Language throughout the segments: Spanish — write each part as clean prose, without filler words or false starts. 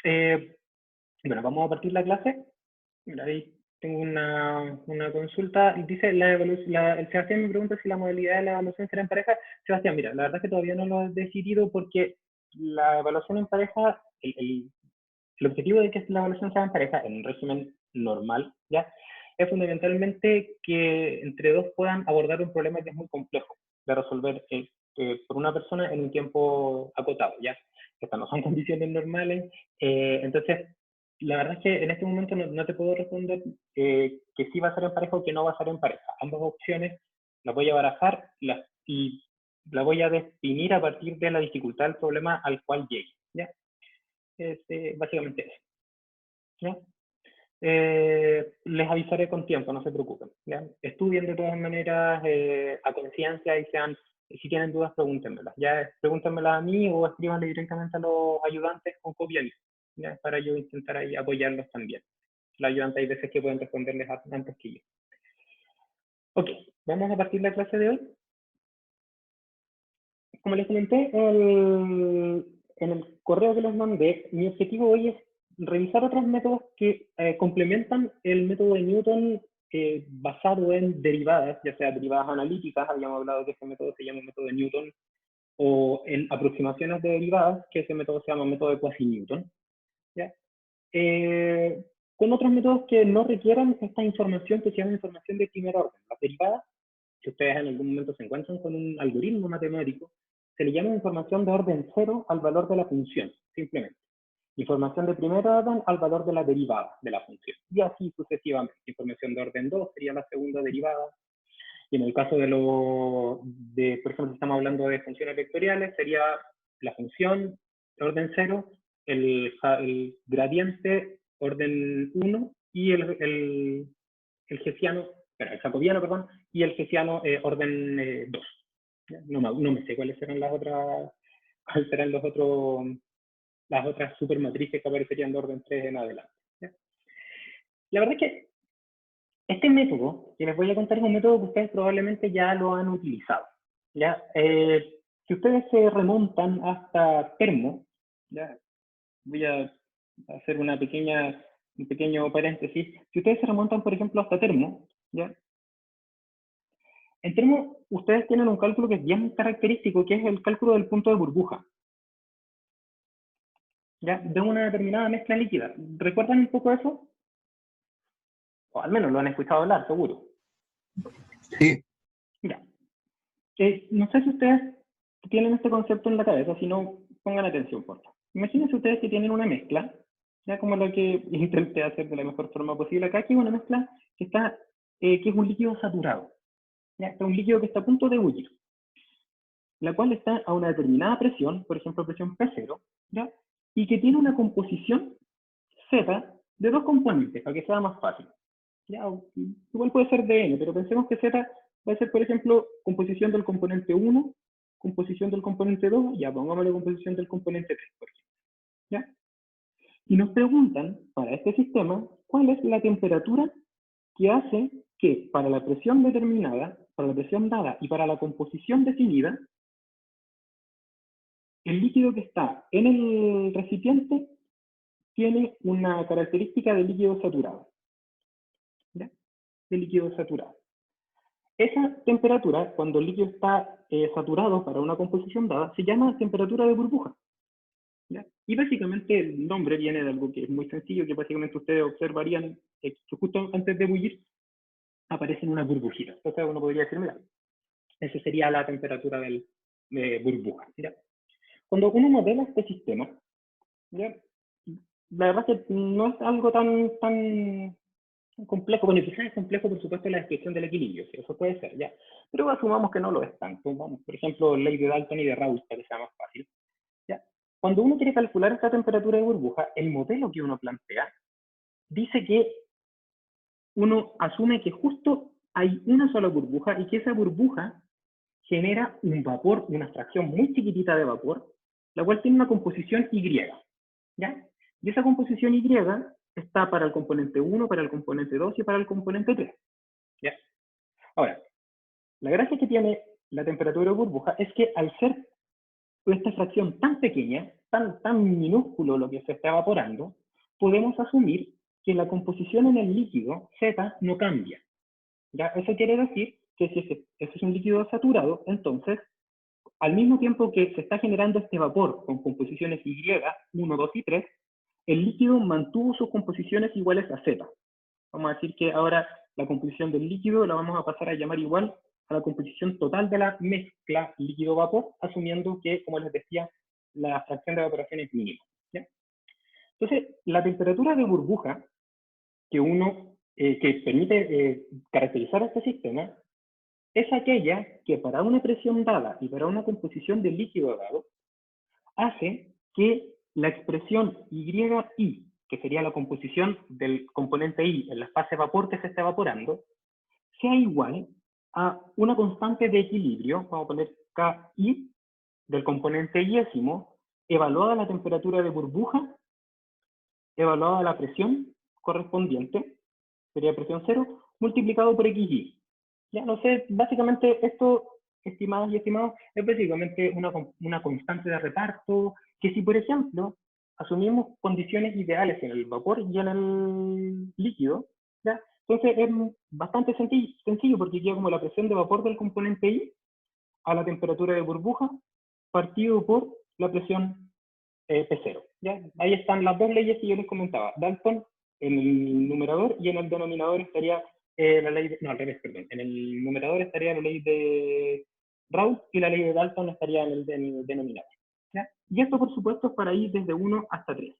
Eh, bueno, vamos a partir la clase. Mira, ahí tengo una consulta. Dice, el Sebastián me pregunta si la modalidad de la evaluación será en pareja. Sebastián, mira, la verdad es que todavía no lo he decidido porque la evaluación en pareja, el objetivo de que la evaluación sea en pareja, en un régimen normal, ¿ya? Es fundamentalmente que entre dos puedan abordar un problema que es muy complejo de resolver por una persona en un tiempo acotado, ¿ya? Estas no son condiciones normales. Entonces, la verdad es que en este momento no te puedo responder que sí va a ser en pareja o que no va a ser en pareja. Ambas opciones las voy a barajar y las voy a definir a partir de la dificultad del problema al cual llegue, ¿ya? Básicamente eso, ¿ya? Les avisaré con tiempo, no se preocupen, ¿ya? Estudien de todas maneras a conciencia y si tienen dudas, pregúntenmelas, ya pregúntenmelas a mí o escríbanle directamente a los ayudantes con copia lista, ¿ya? Para yo intentar ahí apoyarlos también. Los ayudantes hay veces que pueden responderles antes que yo. Ok, vamos a partir la clase de hoy. Como les comenté en el correo que les mandé, mi objetivo hoy es revisar otros métodos que complementan el método de Newton basado en derivadas, ya sea derivadas analíticas, habíamos hablado que ese método se llama método de Newton, o en aproximaciones de derivadas, que ese método se llama método de Quasi-Newton, ¿ya? Con otros métodos que no requieran esta información que se llama información de primer orden. Las derivadas, si ustedes en algún momento se encuentran con un algoritmo matemático, se le llama información de orden cero al valor de la función, simplemente. Información de primer orden al valor de la derivada de la función. Y así sucesivamente. Información de orden 2 sería la segunda derivada. Y en el caso por ejemplo, si estamos hablando de funciones vectoriales, sería la función orden 0, el gradiente orden 1 y el hessiano, el jacobiano, perdón, y el hessiano orden 2. No me sé cuáles serán cuáles serán las otras supermatrices que aparecerían de orden 3 en adelante. ¿Ya? La verdad es que este método que les voy a contar es un método que ustedes probablemente ya lo han utilizado. ¿Ya? Si ustedes se remontan hasta Termo, ¿ya? Voy a hacer un pequeño paréntesis. Si ustedes se remontan, por ejemplo, hasta Termo, ¿ya? En Termo, ustedes tienen un cálculo que es bien característico, que es el cálculo del punto de burbuja, ¿ya? De una determinada mezcla líquida. ¿Recuerdan un poco eso? O al menos lo han escuchado hablar, seguro. Sí. Ya. No sé si ustedes tienen este concepto en la cabeza, si no, pongan atención, por favor. Imagínense ustedes que tienen una mezcla, ya como la que intenté hacer de la mejor forma posible acá, que es una mezcla que es un líquido saturado, ya, es un líquido que está a punto de ebullir, la cual está a una determinada presión, por ejemplo, presión P0, ¿ya? Y que tiene una composición Z de dos componentes, para que sea más fácil. ¿Ya? Igual puede ser de N, pero pensemos que Z va a ser, por ejemplo, composición del componente 1, composición del componente 2, ya pongámosle composición del componente 3, por ejemplo. ¿Ya? Y nos preguntan, para este sistema, cuál es la temperatura que hace que para la presión determinada, para la presión dada y para la composición definida, el líquido que está en el recipiente tiene una característica de líquido saturado. ¿Ya? De líquido saturado. Esa temperatura, cuando el líquido está saturado para una composición dada, se llama temperatura de burbuja. ¿Ya? Y básicamente el nombre viene de algo que es muy sencillo, que básicamente ustedes observarían que justo antes de ebullir aparecen unas burbujitas. Entonces uno podría decir, mira, esa sería la temperatura de burbuja. ¿Ya? Cuando uno modela este sistema, ¿ya? La verdad es que no es algo tan complejo. Bueno, quizás es complejo, por supuesto, la descripción del equilibrio, ¿sí? Eso puede ser, ¿ya? Pero asumamos que no lo es tanto. Vamos, por ejemplo, ley de Dalton y de Raoult, para que sea más fácil. ¿Ya? Cuando uno quiere calcular esta temperatura de burbuja, el modelo que uno plantea dice que uno asume que justo hay una sola burbuja y que esa burbuja genera un vapor, una fracción muy chiquitita de vapor, la cual tiene una composición Y, ¿ya? Y esa composición Y está para el componente 1, para el componente 2 y para el componente 3, ¿ya? Ahora, la gracia que tiene la temperatura de burbuja es que al ser esta fracción tan pequeña, tan minúsculo lo que se está evaporando, podemos asumir que la composición en el líquido Z no cambia. ¿Ya? Eso quiere decir que si ese es un líquido saturado, entonces, al mismo tiempo que se está generando este vapor con composiciones Y, 1, 2 y 3, el líquido mantuvo sus composiciones iguales a Z. Vamos a decir que ahora la composición del líquido la vamos a pasar a llamar igual a la composición total de la mezcla líquido-vapor, asumiendo que, como les decía, la fracción de evaporación es mínima. ¿Ya? Entonces, la temperatura de burbuja que permite caracterizar este sistema es aquella que para una presión dada y para una composición del líquido dado hace que la expresión YI, que sería la composición del componente I en la fase vapor que se está evaporando, sea igual a una constante de equilibrio, vamos a poner KI, del componente iésimo, evaluada la temperatura de burbuja, evaluada la presión correspondiente, sería presión cero, multiplicado por XY. Ya no sé, básicamente esto, estimados y estimados, es básicamente una constante de reparto, que si por ejemplo asumimos condiciones ideales en el vapor y en el líquido, ¿ya? Entonces es bastante sencillo porque queda como la presión de vapor del componente I a la temperatura de burbuja partido por la presión P0. ¿Ya? Ahí están las dos leyes que yo les comentaba. Dalton en el numerador y en el denominador estaría la ley de, no, al revés, perdón. En el numerador estaría la ley de Raoult y la ley de Dalton estaría en el denominador. ¿Ya? Y esto, por supuesto, es para ir desde 1 hasta 3,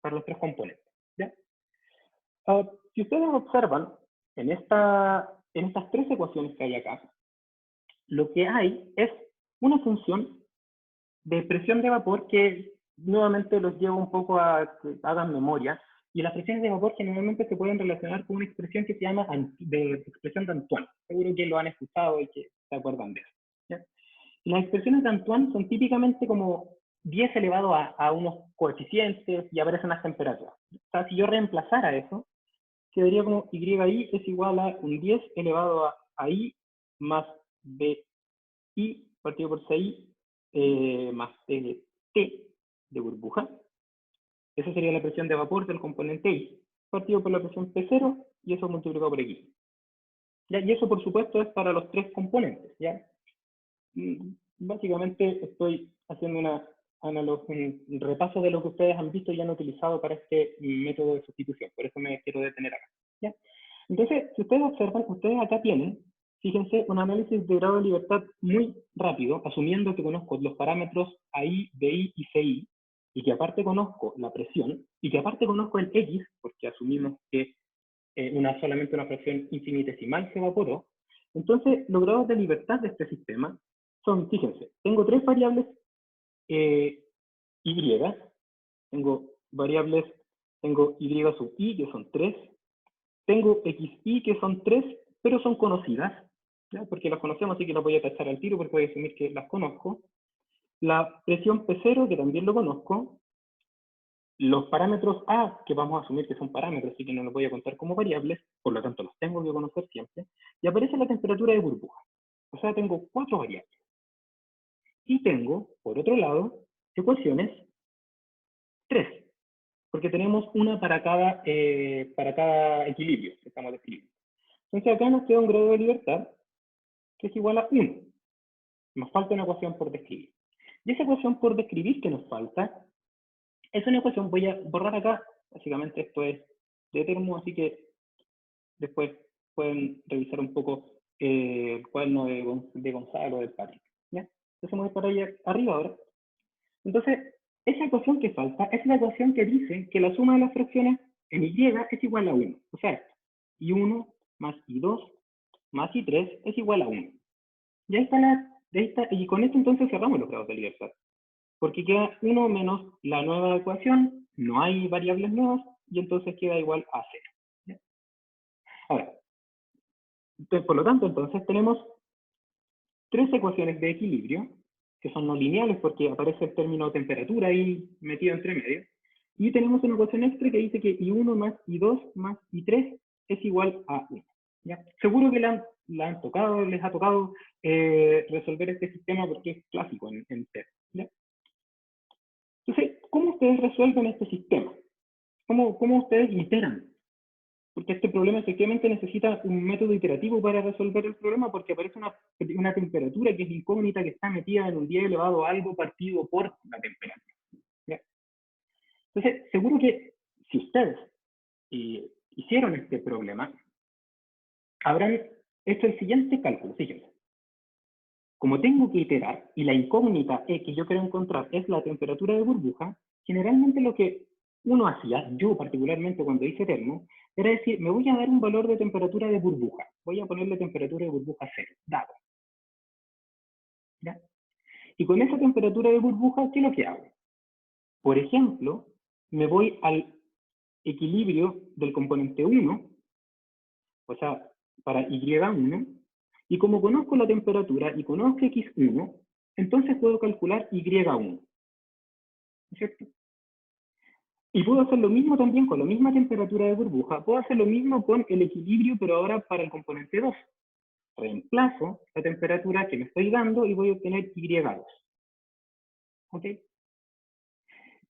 para los tres componentes. ¿Ya? Si ustedes observan, en estas tres ecuaciones que hay acá, lo que hay es una función de presión de vapor que nuevamente los llevo un poco a que hagan memoria. Y las presiones de vapor generalmente se pueden relacionar con una expresión que se llama de expresión de Antoine. Seguro que lo han escuchado y que se acuerdan de eso. ¿Ya? Y las expresiones de Antoine son típicamente como 10 elevado a unos coeficientes y aparecen las temperaturas. O sea, si yo reemplazara eso, quedaría como YI es igual a un 10 elevado a I más BI partido por 6 más T de burbuja. Esa sería la presión de vapor del componente I, partido por la presión P0 y eso multiplicado por X. ¿Ya? Y eso, por supuesto, es para los tres componentes. ¿Ya? Básicamente estoy haciendo un repaso de lo que ustedes han visto y han utilizado para este método de sustitución. Por eso me quiero detener acá. ¿Ya? Entonces, si ustedes observan, ustedes acá tienen, fíjense, un análisis de grado de libertad muy rápido, asumiendo que conozco los parámetros AI, BI y CI, y que aparte conozco la presión, y que aparte conozco el X, porque asumimos que solamente una fracción infinitesimal se evaporó. Entonces, los grados de libertad de este sistema son, fíjense, tengo tres variables Y, tengo variables, tengo Y sub I, que son 3, tengo XI, que son 3, pero son conocidas, ¿ya? Porque las conocemos, así que las voy a tachar al tiro porque voy a asumir que las conozco. La presión P0, que también lo conozco. Los parámetros A, que vamos a asumir que son parámetros, así que no los voy a contar como variables, por lo tanto los tengo que conocer siempre. Y aparece la temperatura de burbuja. O sea, tengo 4 variables. Y tengo, por otro lado, ecuaciones 3, porque tenemos una para cada equilibrio que estamos describiendo. Entonces acá nos queda un grado de libertad que es igual a 1. Nos falta una ecuación por describir. Y esa ecuación por describir que nos falta es una ecuación, voy a borrar acá, básicamente esto es de termo, así que después pueden revisar un poco el cuaderno de Gonzalo, del Patrick. ¿Ya? Entonces vamos para allá arriba ahora. Entonces, esa ecuación que falta es la ecuación que dice que la suma de las fracciones en Y es igual a 1. O sea, Y1 más Y2 más Y3 es igual a 1. Y ahí está, y con esto entonces cerramos los grados de libertad. Porque queda 1 menos la nueva ecuación, no hay variables nuevas, y entonces queda igual a 0. ¿Ya? Ahora, por lo tanto, entonces tenemos tres ecuaciones de equilibrio, que son no lineales porque aparece el término temperatura ahí metido entre medio, y tenemos una ecuación extra que dice que I1 más I2 más I3 es igual a 1. ¿Ya? Seguro que les ha tocado resolver este sistema porque es clásico en TED. ¿Ya? Entonces, ¿cómo ustedes resuelven este sistema? ¿Cómo ustedes iteran? Porque este problema efectivamente necesita un método iterativo para resolver el problema, porque aparece una temperatura que es incógnita, que está metida en un 10 elevado a algo partido por la temperatura. ¿Ya? Entonces, seguro que si ustedes hicieron este problema, habrán hecho el siguiente cálculo. Fíjense. Como tengo que iterar y la incógnita que yo quiero encontrar es la temperatura de burbuja, generalmente lo que uno hacía, yo particularmente cuando hice termo, era decir, me voy a dar un valor de temperatura de burbuja. Voy a ponerle temperatura de burbuja 0, dado. ¿Ya? Y con esa temperatura de burbuja, ¿qué es lo que hago? Por ejemplo, me voy al equilibrio del componente 1, o sea, para Y1, y como conozco la temperatura y conozco X1, entonces puedo calcular Y1. ¿Cierto? Y puedo hacer lo mismo también con la misma temperatura de burbuja. Puedo hacer lo mismo con el equilibrio, pero ahora para el componente 2. Reemplazo la temperatura que me estoy dando y voy a obtener Y2. ¿Ok?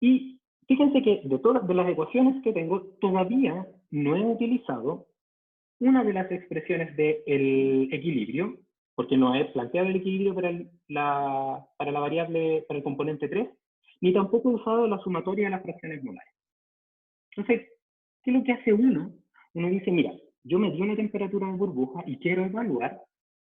Y fíjense que de todas las ecuaciones que tengo, todavía no he utilizado una de las expresiones del equilibrio, porque no he planteado el equilibrio para la variable, para el componente 3, ni tampoco he usado la sumatoria de las fracciones molares. Entonces, ¿qué es lo que hace uno? Uno dice, mira, yo me di una temperatura de burbuja y quiero evaluar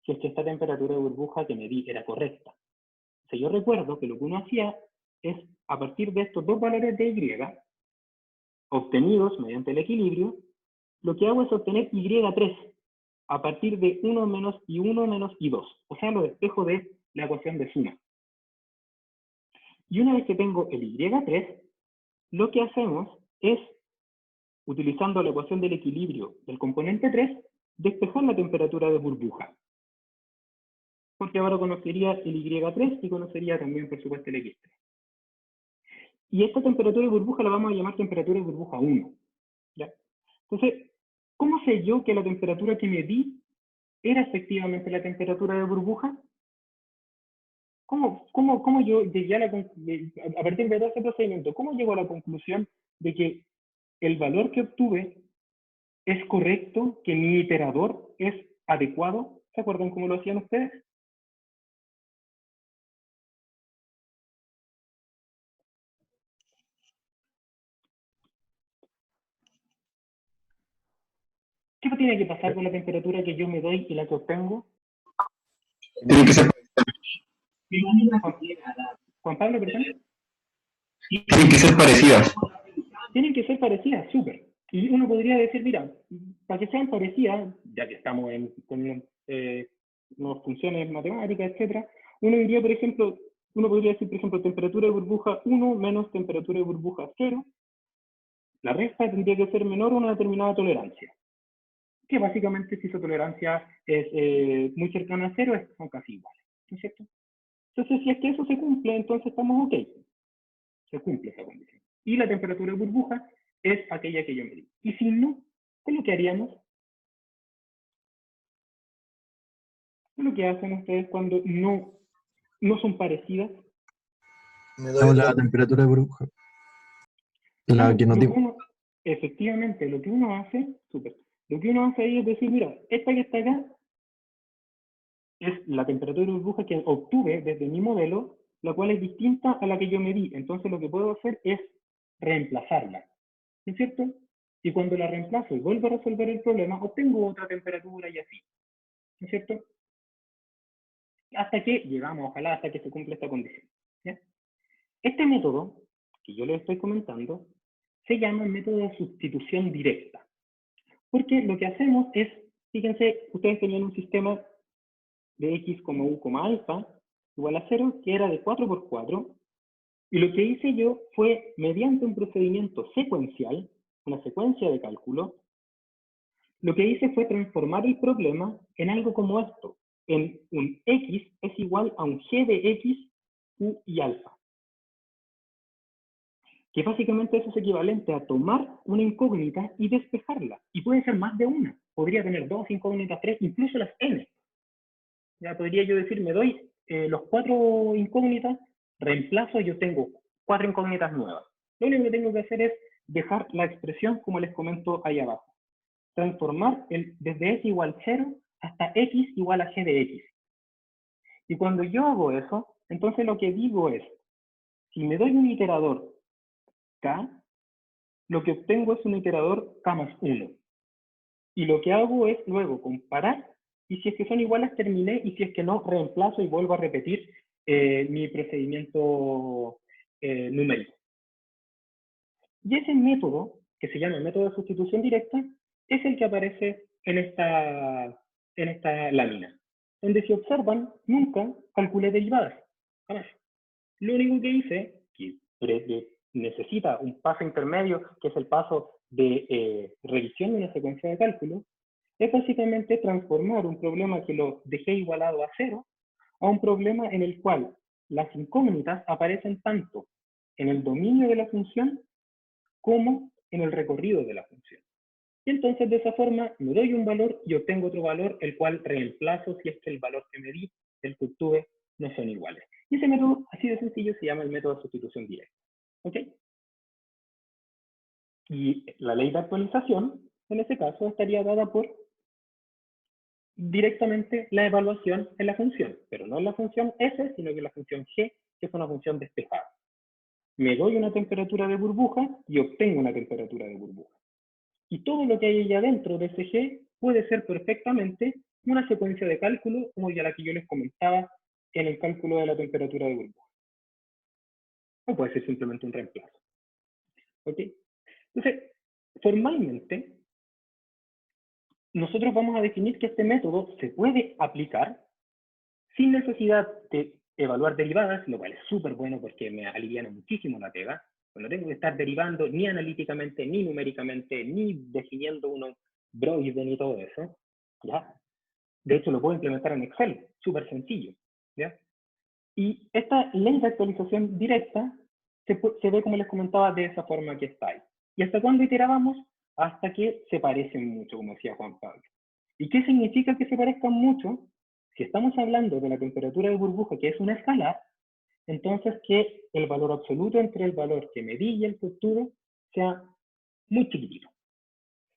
si es que esta temperatura de burbuja que me di era correcta. O sea, yo recuerdo que lo que uno hacía es, a partir de estos dos valores de Y, obtenidos mediante el equilibrio, lo que hago es obtener Y3 a partir de 1 menos I1 menos I2. O sea, lo despejo de la ecuación de suma. Y una vez que tengo el Y3, lo que hacemos es, utilizando la ecuación del equilibrio del componente 3, despejar la temperatura de burbuja. Porque ahora conocería el Y3 y conocería también, por supuesto, el X3. Y esta temperatura de burbuja la vamos a llamar temperatura de burbuja 1. ¿Ya? Entonces, ¿cómo sé yo que la temperatura que me di era efectivamente la temperatura de burbuja? ¿Cómo yo llegué a partir de todo ese procedimiento, cómo llego a la conclusión de que el valor que obtuve es correcto, que mi iterador es adecuado? ¿Se acuerdan cómo lo hacían ustedes? ¿Qué tiene que pasar con la temperatura que yo me doy y la que obtengo? Tienen que ser, Juan Pablo, perdón. tienen que ser parecidas. Tienen que ser parecidas, súper. Y uno podría decir, mira, para que sean parecidas, ya que estamos con unas funciones matemáticas, etcétera, uno diría, por ejemplo, uno podría decir, por ejemplo, temperatura de burbuja 1 menos temperatura de burbuja 0. La resta tendría que ser menor a una determinada tolerancia. Que básicamente, si esa tolerancia es muy cercana a 0, son casi iguales. ¿No es cierto? Entonces, si es que eso se cumple, entonces estamos ok. Se cumple esa condición. Y la temperatura de burbuja es aquella que yo medí. Y si no, ¿qué es lo que haríamos? ¿Qué es lo que hacen ustedes cuando no son parecidas? La temperatura de burbuja. La que nos dio. Efectivamente, lo que uno hace, lo que uno hace ahí es decir, mira, esta que está acá es la temperatura de burbuja que obtuve desde mi modelo, la cual es distinta a la que yo medí. Entonces lo que puedo hacer es reemplazarla. ¿No es cierto? Y cuando la reemplazo y vuelvo a resolver el problema, obtengo otra temperatura y así. ¿No es cierto? Hasta que llegamos, ojalá, hasta que se cumpla esta condición. ¿Ya? Este método, que yo les estoy comentando, se llama el método de sustitución directa. Porque lo que hacemos es, fíjense, ustedes tenían un sistema de x, u, alfa igual a 0, que era de 4 por 4, y lo que hice yo fue, mediante un procedimiento secuencial, una secuencia de cálculo, lo que hice fue transformar el problema en algo como esto, en un x es igual a un g de x, u y alfa. Que básicamente eso es equivalente a tomar una incógnita y despejarla. Y puede ser más de una. Podría tener 2 incógnitas, 3, incluso las n. Ya podría yo decir, me doy los 4 incógnitas, reemplazo, yo tengo 4 incógnitas nuevas. Lo único que tengo que hacer es dejar la expresión como les comento ahí abajo. Transformar desde x igual 0 hasta x igual a g de x. Y cuando yo hago eso, entonces lo que digo es, si me doy un iterador k, lo que obtengo es un iterador k más 1. Y lo que hago es luego comparar, y si es que son iguales terminé, y si es que no, reemplazo y vuelvo a repetir mi procedimiento numérico. Y ese método, que se llama método de sustitución directa, es el que aparece en esta lámina, donde si observan, nunca calculé derivadas, jamás. Lo único que hice, que necesita un paso intermedio, que es el paso de revisión de una secuencia de cálculo, es básicamente transformar un problema que lo dejé igualado a 0 a un problema en el cual las incógnitas aparecen tanto en el dominio de la función como en el recorrido de la función. Y entonces de esa forma me doy un valor y obtengo otro valor, el cual reemplazo si es que el valor que me di, el que obtuve, no son iguales. Y ese método, así de sencillo, se llama el método de sustitución directa. ¿Ok? Y la ley de actualización, en ese caso, estaría dada por directamente la evaluación en la función, pero no en la función f, sino que en la función g, que es una función despejada. Me doy una temperatura de burbuja y obtengo una temperatura de burbuja. Y todo lo que hay allá dentro de ese G puede ser perfectamente una secuencia de cálculo, como ya la que yo les comentaba en el cálculo de la temperatura de burbuja. O puede ser simplemente un reemplazo. ¿Ok? Entonces, formalmente, nosotros vamos a definir que este método se puede aplicar sin necesidad de evaluar derivadas, lo cual es súper bueno porque me aliviana muchísimo la pega. No tengo que estar derivando ni analíticamente, ni numéricamente, ni definiendo unos broiden y todo eso. ¿Ya? De hecho, lo puedo implementar en Excel, súper sencillo. ¿Ya? Y esta ley de actualización directa se ve, como les comentaba, de esa forma que está ahí. ¿Y hasta cuándo iterábamos? Hasta que se parecen mucho, como decía Juan Pablo. ¿Y qué significa que se parezcan mucho? Si estamos hablando de la temperatura de burbuja, que es una escalar, entonces que el valor absoluto entre el valor que medí y el que obtuve sea muy chiquitito.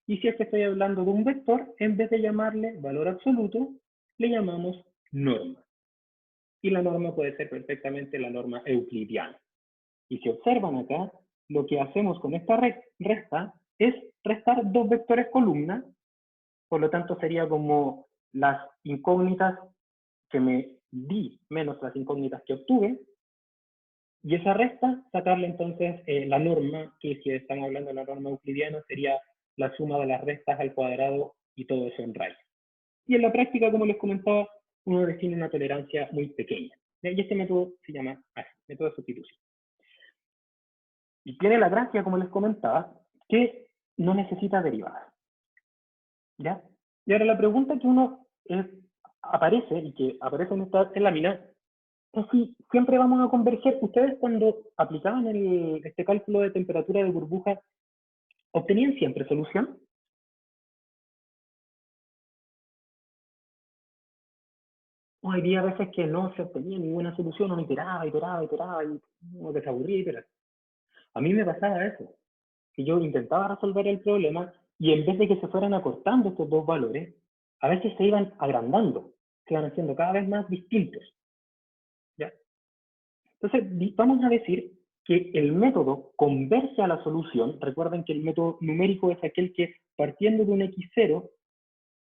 Y si es que estoy hablando de un vector, en vez de llamarle valor absoluto, le llamamos norma. Y la norma puede ser perfectamente la norma euclidiana. Y si observan acá, lo que hacemos con esta resta es restar dos vectores columna, por lo tanto sería como las incógnitas que me di menos las incógnitas que obtuve, y esa resta, sacarle entonces la norma, que si estamos hablando de la norma euclidiana, sería la suma de las restas al cuadrado y todo eso en raíz. Y en la práctica, como les comentaba, uno define una tolerancia muy pequeña. Y este método se llama así, método de sustitución. Y tiene la gracia, como les comentaba, que no necesita derivadas. ¿Ya? Y ahora la pregunta que uno aparece, y que aparece en esta lámina, es si siempre vamos a converger. Ustedes cuando aplicaban este cálculo de temperatura de burbuja, ¿obtenían siempre solución? O había veces que no se obtenía ninguna solución, uno iteraba, y uno se aburría y iteraba. A mí me pasaba eso, que yo intentaba resolver el problema y en vez de que se fueran acortando estos dos valores, a veces se iban agrandando, se iban haciendo cada vez más distintos. ¿Ya? Entonces, vamos a decir que el método converge a la solución. Recuerden que el método numérico es aquel que, partiendo de un x0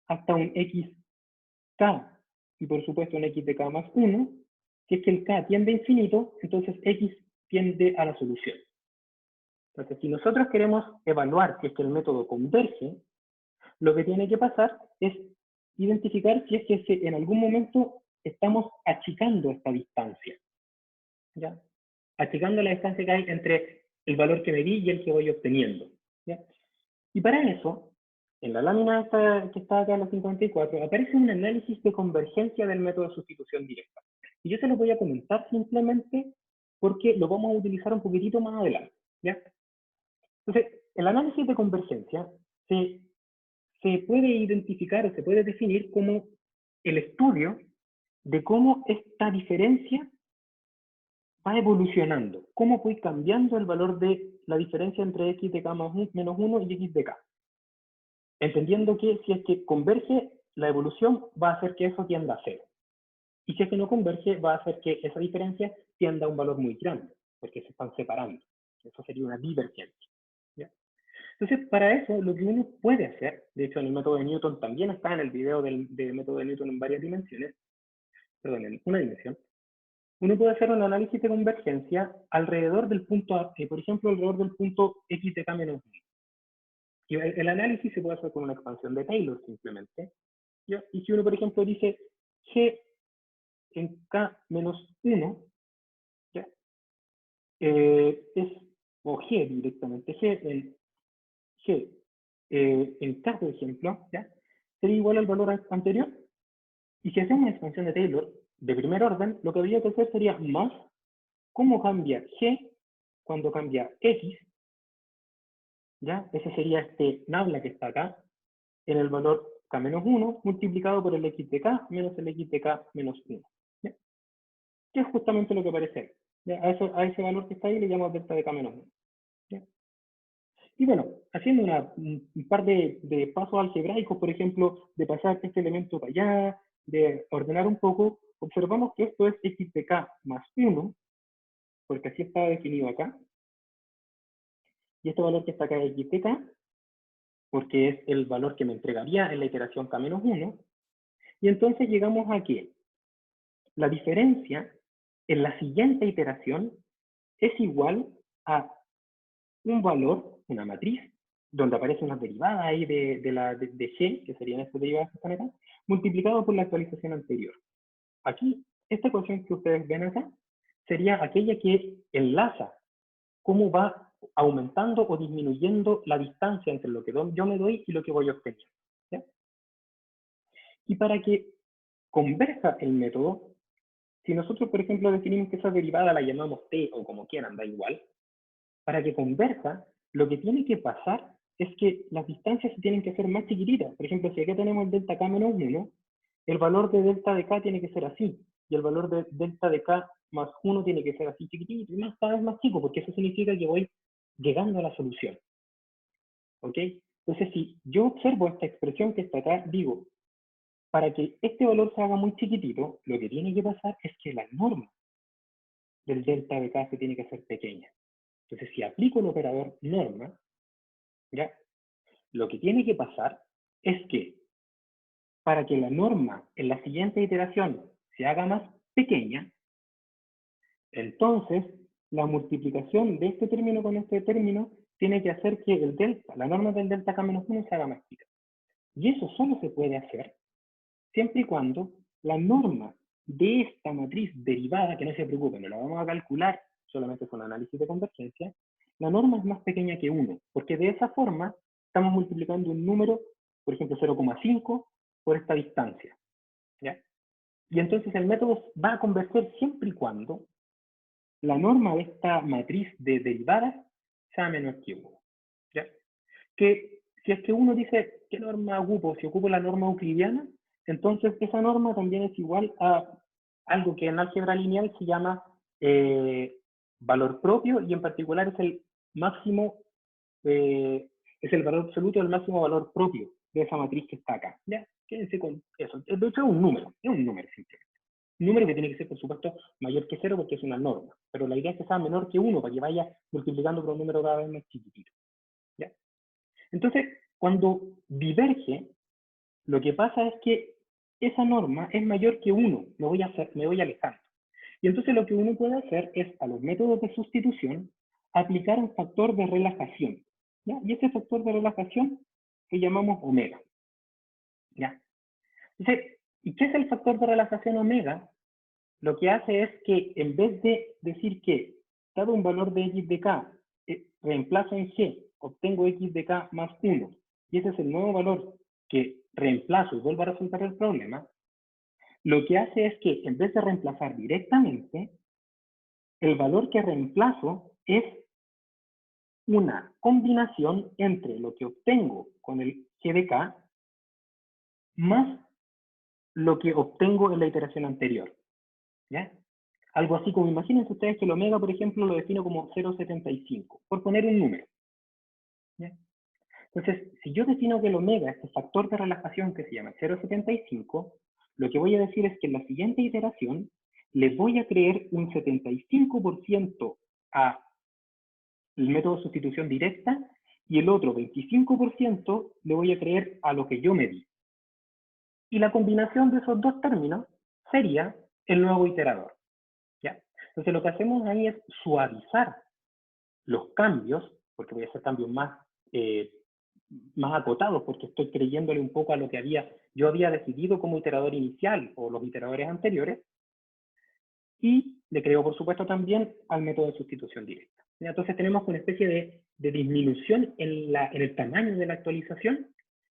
hasta un xk, y por supuesto un x de k más 1, si es que el k tiende a infinito, entonces x tiende a la solución. Entonces, si nosotros queremos evaluar si es que el método converge, lo que tiene que pasar es identificar si es que en algún momento estamos achicando esta distancia. ¿Ya? Achicando la distancia que hay entre el valor que me di y el que voy obteniendo. ¿Ya? Y para eso, en la lámina esta, que está acá en la 54, aparece un análisis de convergencia del método de sustitución directa. Y yo se lo voy a comentar simplemente porque lo vamos a utilizar un poquitito más adelante. ¿Ya? Entonces, el análisis de convergencia se puede identificar o se puede definir como el estudio de cómo esta diferencia va evolucionando. ¿Cómo voy cambiando el valor de la diferencia entre x de k menos 1 y x de k? Entendiendo que si es que converge, la evolución va a hacer que eso tienda a 0. Y si es que no converge, va a hacer que esa diferencia tienda a un valor muy grande, porque se están separando. Eso sería una divergencia. ¿Ya? Entonces, para eso, lo que uno puede hacer, de hecho, en el método de Newton también está en el video del método de Newton en varias dimensiones, perdón, en una dimensión, uno puede hacer un análisis de convergencia alrededor del punto, por ejemplo, alrededor del punto x de k menos 1. Y el análisis se puede hacer con una expansión de Taylor simplemente. ¿Ya? Y si uno, por ejemplo, dice g en k menos 1, ¿ya? O g directamente, g en k, por ejemplo, ¿ya? Sería igual al valor anterior. Y si hacemos una expansión de Taylor de primer orden, lo que habría que hacer sería más cómo cambia g cuando cambia x, ¿ya? Ese sería este nabla que está acá, en el valor k menos 1 multiplicado por el x de k menos el x de k menos 1. ¿Ya? Que es justamente lo que aparece ahí. ¿Ya? A ese valor que está ahí le llamamos delta de k menos 1. ¿Ya? Y bueno, haciendo un par de pasos algebraicos, por ejemplo, de pasar este elemento para allá, de ordenar un poco, observamos que esto es x de k más 1, porque así está definido acá. Y este valor que está acá es x de k, porque es el valor que me entregaría en la iteración k menos 1. Y entonces llegamos a que la diferencia en la siguiente iteración es igual a un valor, una matriz, donde aparece una derivada ahí de g, que serían estas derivadas que están acá, multiplicado por la actualización anterior. Aquí, esta ecuación que ustedes ven acá, sería aquella que enlaza cómo va aumentando o disminuyendo la distancia entre lo que yo me doy y lo que voy obteniendo. ¿Ya? Y para que converja el método, si nosotros, por ejemplo, definimos que esa derivada la llamamos t o como quieran, da igual, para que converja, lo que tiene que pasar es que las distancias se tienen que hacer más chiquititas. Por ejemplo, si acá tenemos el delta k menos 1, el valor de delta de k tiene que ser así, y el valor de delta de k más 1 tiene que ser así chiquitito, y cada vez más chico, porque eso significa que voy llegando a la solución. ¿Ok? Entonces, si yo observo esta expresión que está acá, digo, para que este valor se haga muy chiquitito, lo que tiene que pasar es que la norma del delta de k se tiene que hacer pequeña. Entonces, si aplico el operador norma, ¿ya? Lo que tiene que pasar es que para que la norma en la siguiente iteración se haga más pequeña, entonces la multiplicación de este término con este término tiene que hacer que el delta, la norma del delta k menos 1 se haga más chica. Y eso solo se puede hacer siempre y cuando la norma de esta matriz derivada, que no se preocupen, no la vamos a calcular, solamente es un análisis de convergencia, la norma es más pequeña que 1, porque de esa forma estamos multiplicando un número, por ejemplo 0,5, por esta distancia. ¿Ya? Y entonces el método va a converger siempre y cuando la norma de esta matriz de derivadas sea menor que 1. ¿Ya? Que si es que uno dice, ¿qué norma ocupo? Si ocupo la norma euclidiana, entonces esa norma también es igual a algo que en álgebra lineal se llama valor propio, y en particular es el máximo, es el valor absoluto del máximo valor propio de esa matriz que está acá. ¿Ya? Quédense con eso. De hecho es un número simplemente. Un número que tiene que ser, por supuesto, mayor que 0 porque es una norma, pero la idea es que sea menor que 1 para que vaya multiplicando por un número cada vez más chiquitito. ¿Ya? Entonces, cuando diverge, lo que pasa es que esa norma es mayor que 1, me voy alejando. Y entonces lo que uno puede hacer es, a los métodos de sustitución, aplicar un factor de relajación. ¿Ya? Y ese factor de relajación lo llamamos omega. ¿Ya? Entonces, ¿y qué es el factor de relajación omega? Lo que hace es que en vez de decir que dado un valor de x de k, reemplazo en g, obtengo x de k más 1, y ese es el nuevo valor que reemplazo y vuelvo a resolver el problema, lo que hace es que en vez de reemplazar directamente, el valor que reemplazo es una combinación entre lo que obtengo con el g de k más lo que obtengo en la iteración anterior. ¿Ya? Algo así como, imagínense ustedes que el omega, por ejemplo, lo defino como 0,75, por poner un número. ¿Ya? Entonces, si yo defino que el omega, este factor de relajación que se llama 0,75, lo que voy a decir es que en la siguiente iteración le voy a creer un 75% al método de sustitución directa y el otro 25% le voy a creer a lo que yo medí. Y la combinación de esos dos términos sería el nuevo iterador. ¿Ya? Entonces lo que hacemos ahí es suavizar los cambios, porque voy a hacer cambios más acotados, porque estoy creyéndole un poco a lo que yo había decidido como iterador inicial o los iteradores anteriores, y le creo, por supuesto, también al método de sustitución directa. Entonces tenemos una especie de disminución en el tamaño de la actualización,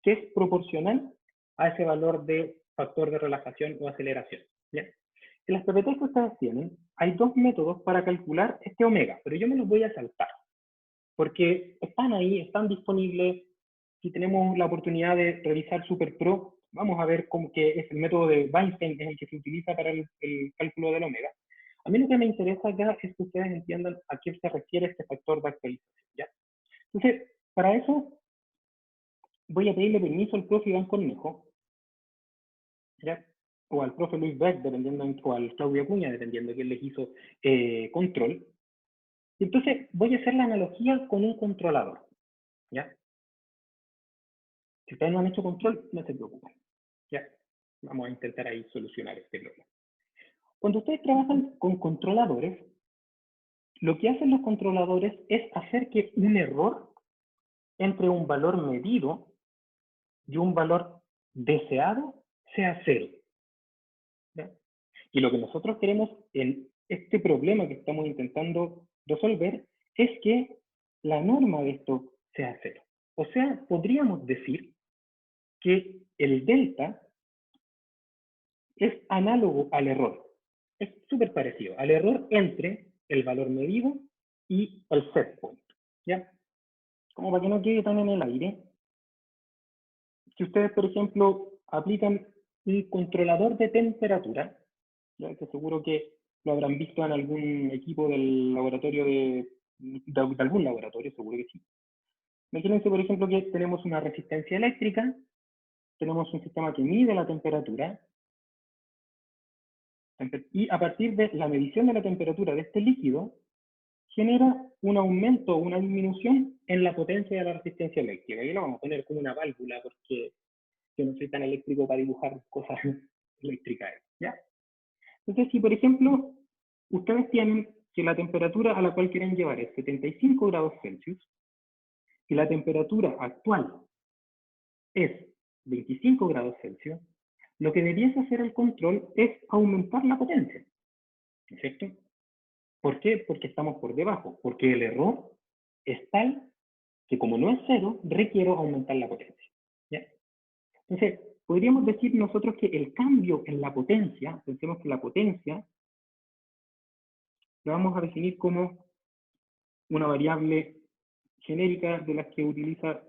que es proporcional a ese valor de factor de relajación o aceleración. ¿Ya? En las PPT que ustedes tienen, hay dos métodos para calcular este omega, pero yo me los voy a saltar, porque están ahí, están disponibles. Si tenemos la oportunidad de revisar SuperPro, vamos a ver cómo que es el método de Weinstein, es el que se utiliza para el cálculo del omega. A mí lo que me interesa acá es que ustedes entiendan a qué se refiere este factor de actualización. ¿Ya? Entonces, para eso, voy a pedirle permiso al profe Iván Cornejo, ¿ya? O al profe Luis Beck, dependiendo, o al Claudio Acuña, dependiendo de quién les hizo control. Y entonces, voy a hacer la analogía con un controlador. ¿Ya? Si ustedes no han hecho control, no se preocupen. ¿Ya? Vamos a intentar ahí solucionar este problema. Cuando ustedes trabajan con controladores, lo que hacen los controladores es hacer que un error entre un valor medido y un valor deseado sea cero. ¿Ya? Y lo que nosotros queremos en este problema que estamos intentando resolver es que la norma de esto sea cero. O sea, podríamos decir que el delta es análogo al error. Es súper parecido al error entre el valor medido y el set point. ¿Ya? Como para que no quede tan en el aire, si ustedes, por ejemplo, aplican un controlador de temperatura, ¿ya? Que seguro que lo habrán visto en algún equipo del laboratorio de algún laboratorio, seguro que sí. Imagínense, por ejemplo, que tenemos una resistencia eléctrica, tenemos un sistema que mide la temperatura, y a partir de la medición de la temperatura de este líquido, genera un aumento o una disminución en la potencia de la resistencia eléctrica. Y lo vamos a poner como una válvula, porque yo no soy tan eléctrico para dibujar cosas eléctricas. ¿Ya? Entonces, si por ejemplo, ustedes tienen que la temperatura a la cual quieren llevar es 75 grados Celsius, y la temperatura actual es 25 grados Celsius, lo que debiese hacer el control es aumentar la potencia. ¿No es cierto? ¿Por qué? Porque estamos por debajo, porque el error es tal que como no es cero, requiero aumentar la potencia. ¿Ya? Entonces, podríamos decir nosotros que el cambio en la potencia, pensemos que la potencia la vamos a definir como una variable genérica de las que utiliza,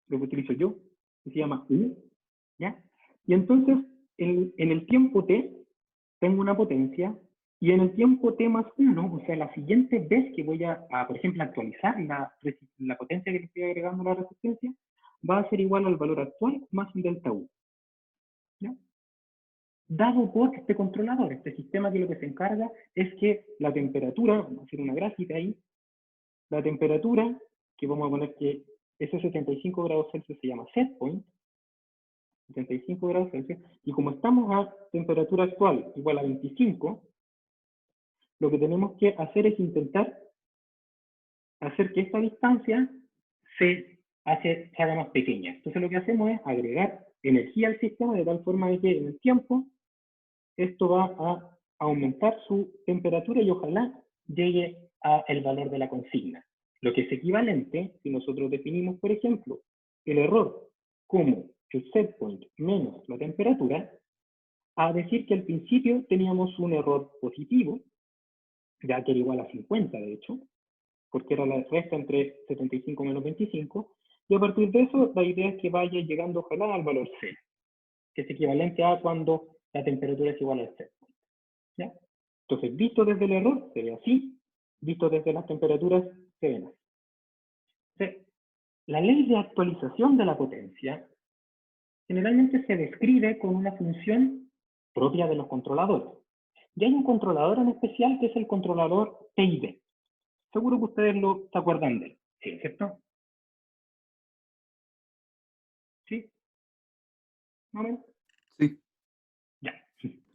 lo que utilizo yo, que se llama U, ¿ya? Y entonces, en el tiempo t, tengo una potencia, y en el tiempo t más 1, o sea, la siguiente vez que voy a por ejemplo, actualizar la potencia que le estoy agregando a la resistencia, va a ser igual al valor actual más un delta U. ¿Ya? Dado por este controlador, este sistema que lo que se encarga es que la temperatura, vamos a hacer una gráfica ahí, la temperatura, que vamos a poner que esos 75 grados Celsius se llama set point, 75 grados Celsius, y como estamos a temperatura actual igual a 25, lo que tenemos que hacer es intentar hacer que esta distancia se haga más pequeña. Entonces lo que hacemos es agregar energía al sistema de tal forma de que en el tiempo esto va a aumentar su temperatura y ojalá llegue al valor de la consigna. Lo que es equivalente, si nosotros definimos, por ejemplo, el error como el set point menos la temperatura, a decir que al principio teníamos un error positivo, ya que era igual a 50 de hecho, porque era la resta entre 75 menos 25, y a partir de eso la idea es que vaya llegando ojalá al valor C, que es equivalente a cuando la temperatura es igual al set. ¿Ya? Entonces, visto desde el error, se ve así. Visto desde las temperaturas, se ven así. Entonces, la ley de actualización de la potencia generalmente se describe con una función propia de los controladores. Y hay un controlador en especial que es el controlador PID. Seguro que ustedes se acuerdan de él. Sí, ¿cierto? ¿Sí? ¿No ven? Sí. Ya.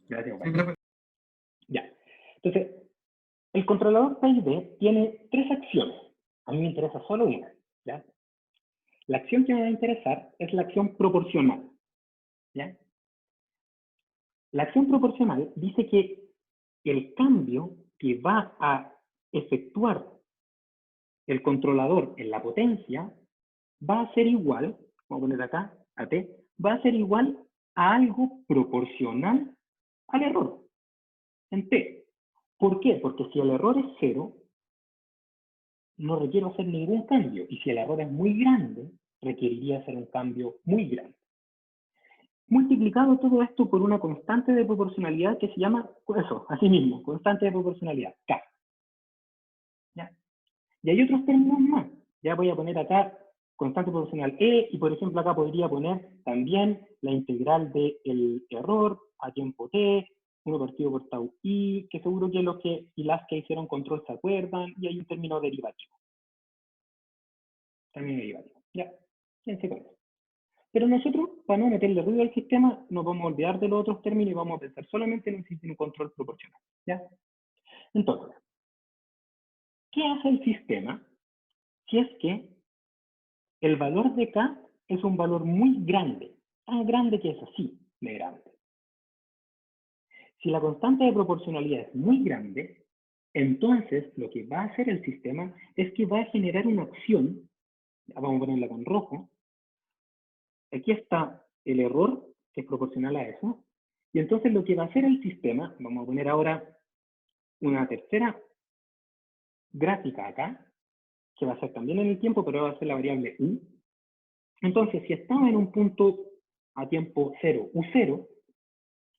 Gracias, Sí, profe. ya. Entonces, el controlador PID tiene 3 acciones. A mí me interesa solo una. ¿Ya? La acción que me va a interesar es la acción proporcional. ¿Ya? La acción proporcional dice que el cambio que va a efectuar el controlador en la potencia va a ser igual, vamos a poner acá, a t, va a ser igual a algo proporcional al error, en t. ¿Por qué? Porque si el error es 0, no requiero hacer ningún cambio, y si el error es muy grande, requeriría hacer un cambio muy grande. Multiplicado todo esto por una constante de proporcionalidad que se llama, eso, así mismo, constante de proporcionalidad, K. ¿Ya? Y hay otros términos más. Ya voy a poner acá constante proporcional E, y por ejemplo acá podría poner también la integral del error a tiempo t, 1 partido por tau i, que seguro que los que y las que hicieron control se acuerdan, y hay un término derivativo. También derivativo. Ya, ¿quién se conoce? Pero nosotros, para no meterle ruido al sistema, nos vamos a olvidar de los otros términos y vamos a pensar solamente en un control proporcional. ¿Ya? Entonces, ¿qué hace el sistema si es que el valor de K es un valor muy grande, tan grande que es así de grande? Si la constante de proporcionalidad es muy grande, entonces lo que va a hacer el sistema es que va a generar una acción, vamos a ponerla con rojo, aquí está el error, que es proporcional a eso, y entonces lo que va a hacer el sistema, vamos a poner ahora una tercera gráfica acá, que va a ser también en el tiempo, pero va a ser la variable u. Entonces, si estaba en un punto a tiempo 0, u0,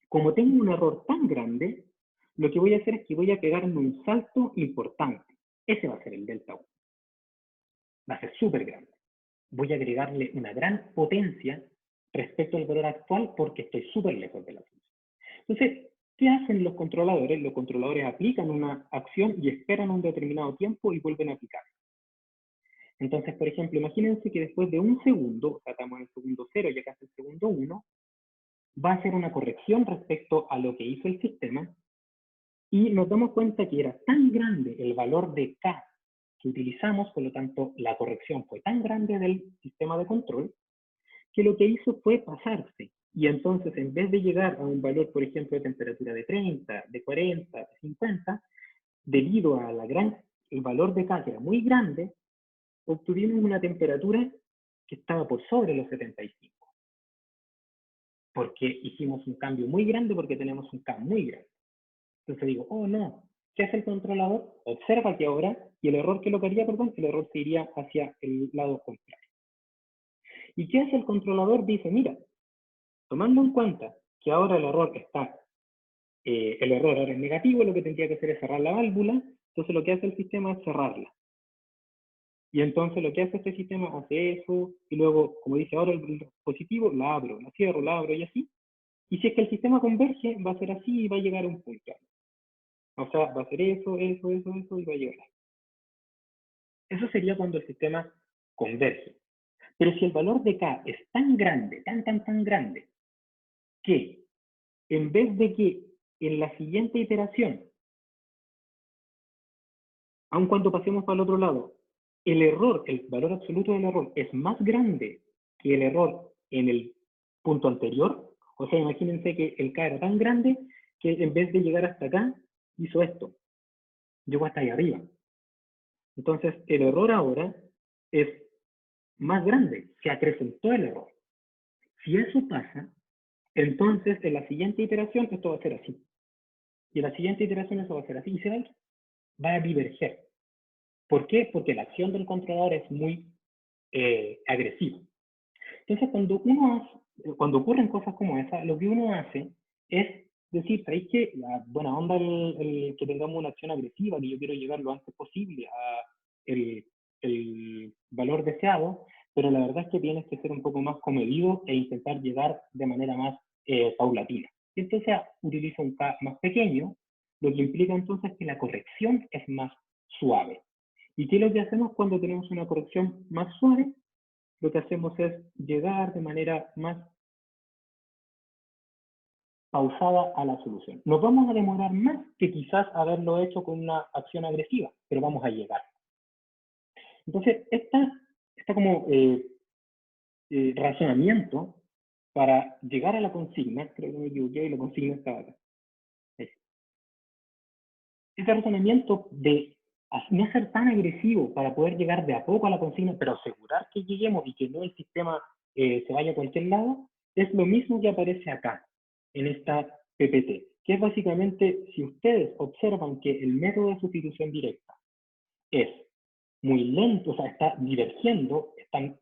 como tengo un error tan grande, lo que voy a hacer es que voy a pegarme un salto importante. Ese va a ser el delta U. Va a ser súper grande. Voy a agregarle una gran potencia respecto al valor actual porque estoy súper lejos de la función. Entonces, ¿qué hacen los controladores? Los controladores aplican una acción y esperan un determinado tiempo y vuelven a aplicarla. Entonces, por ejemplo, imagínense que después de un segundo, o sea, estamos en el segundo 0 y acá es el segundo 1, va a hacer una corrección respecto a lo que hizo el sistema, y nos damos cuenta que era tan grande el valor de K que utilizamos, por lo tanto, la corrección fue tan grande del sistema de control, que lo que hizo fue pasarse. Y entonces, en vez de llegar a un valor, por ejemplo, de temperatura de 30, de 40, de 50, debido a el valor de K, que era muy grande, obtuvimos una temperatura que estaba por sobre los 75. Porque hicimos un cambio muy grande porque tenemos un K muy grande. Entonces digo, oh no, ¿qué hace el controlador? Observa que ahora, y el error que lo quería, perdón, el error se iría hacia el lado contrario. ¿Y qué hace el controlador? Dice, mira, tomando en cuenta que ahora el error ahora es negativo, lo que tendría que hacer es cerrar la válvula, entonces lo que hace el sistema es cerrarla. Y entonces lo que hace este sistema hace eso, y luego, como dice ahora el positivo, la abro, la cierro, la abro y así. Y si es que el sistema converge, va a ser así y va a llegar a un punto. O sea, va a ser eso, y va a llegar. Eso sería cuando el sistema converge. Pero si el valor de K es tan grande, tan grande, que en vez de que en la siguiente iteración, aun cuando pasemos para el otro lado, el error, el valor absoluto del error es más grande que el error en el punto anterior, o sea, imagínense que el K era tan grande que en vez de llegar hasta acá, hizo esto, llegó hasta ahí arriba. Entonces, el error ahora es más grande, se acrecentó el error. Si eso pasa, entonces en la siguiente iteración esto va a ser así. Y en la siguiente iteración eso va a ser así. Y se va a diverger. ¿Por qué? Porque la acción del controlador es muy agresiva. Entonces, cuando ocurren cosas como esa, lo que uno hace es decir, ¿sabéis qué? La buena onda el que tengamos una acción agresiva, que yo quiero llegar lo antes posible a el valor deseado, pero la verdad es que tienes que ser un poco más comedido e intentar llegar de manera más paulatina. Si entonces utiliza un K más pequeño, lo que implica entonces que la corrección es más suave. ¿Y qué es lo que hacemos cuando tenemos una corrección más suave? Lo que hacemos es llegar de manera más pausada a la solución. Nos vamos a demorar más que quizás haberlo hecho con una acción agresiva, pero vamos a llegar. Entonces, esta como razonamiento para llegar a la consigna, creo que me equivoqué y la consigna estaba acá. Ese razonamiento de no ser tan agresivo para poder llegar de a poco a la consigna, pero asegurar que lleguemos y que no el sistema se vaya a cualquier lado, es lo mismo que aparece acá, en esta PPT, que es básicamente, si ustedes observan que el método de sustitución directa es muy lento, o sea, está divergiendo, están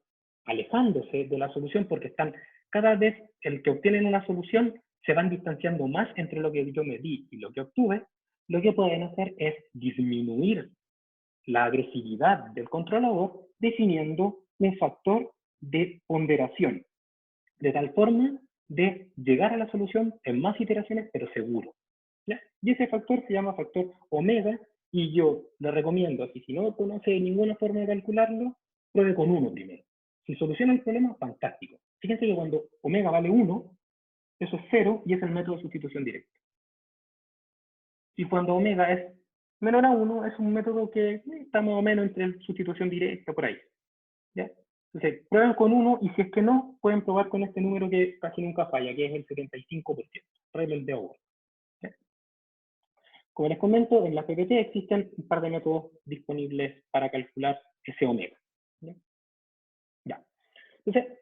alejándose de la solución porque están cada vez el que obtienen una solución se van distanciando más entre lo que yo medí y lo que obtuve, lo que pueden hacer es disminuir la agresividad del controlador definiendo un factor de ponderación, de tal forma de llegar a la solución en más iteraciones, pero seguro. ¿Ya? Y ese factor se llama factor omega, y yo le recomiendo que si no conoce ninguna forma de calcularlo, pruebe con 1 primero. Si soluciona el problema, fantástico. Fíjense que cuando omega vale 1, eso es 0 y es el método de sustitución directa. Y cuando omega es menor a 1, es un método que está más o menos entre sustitución directa, por ahí. ¿Ya? Entonces, prueben con 1 y si es que no, pueden probar con este número que casi nunca falla, que es el 75%. Rebel de Owen. Como les comento, en la PPT existen un par de métodos disponibles para calcular ese omega. ¿Ya? Ya. Entonces,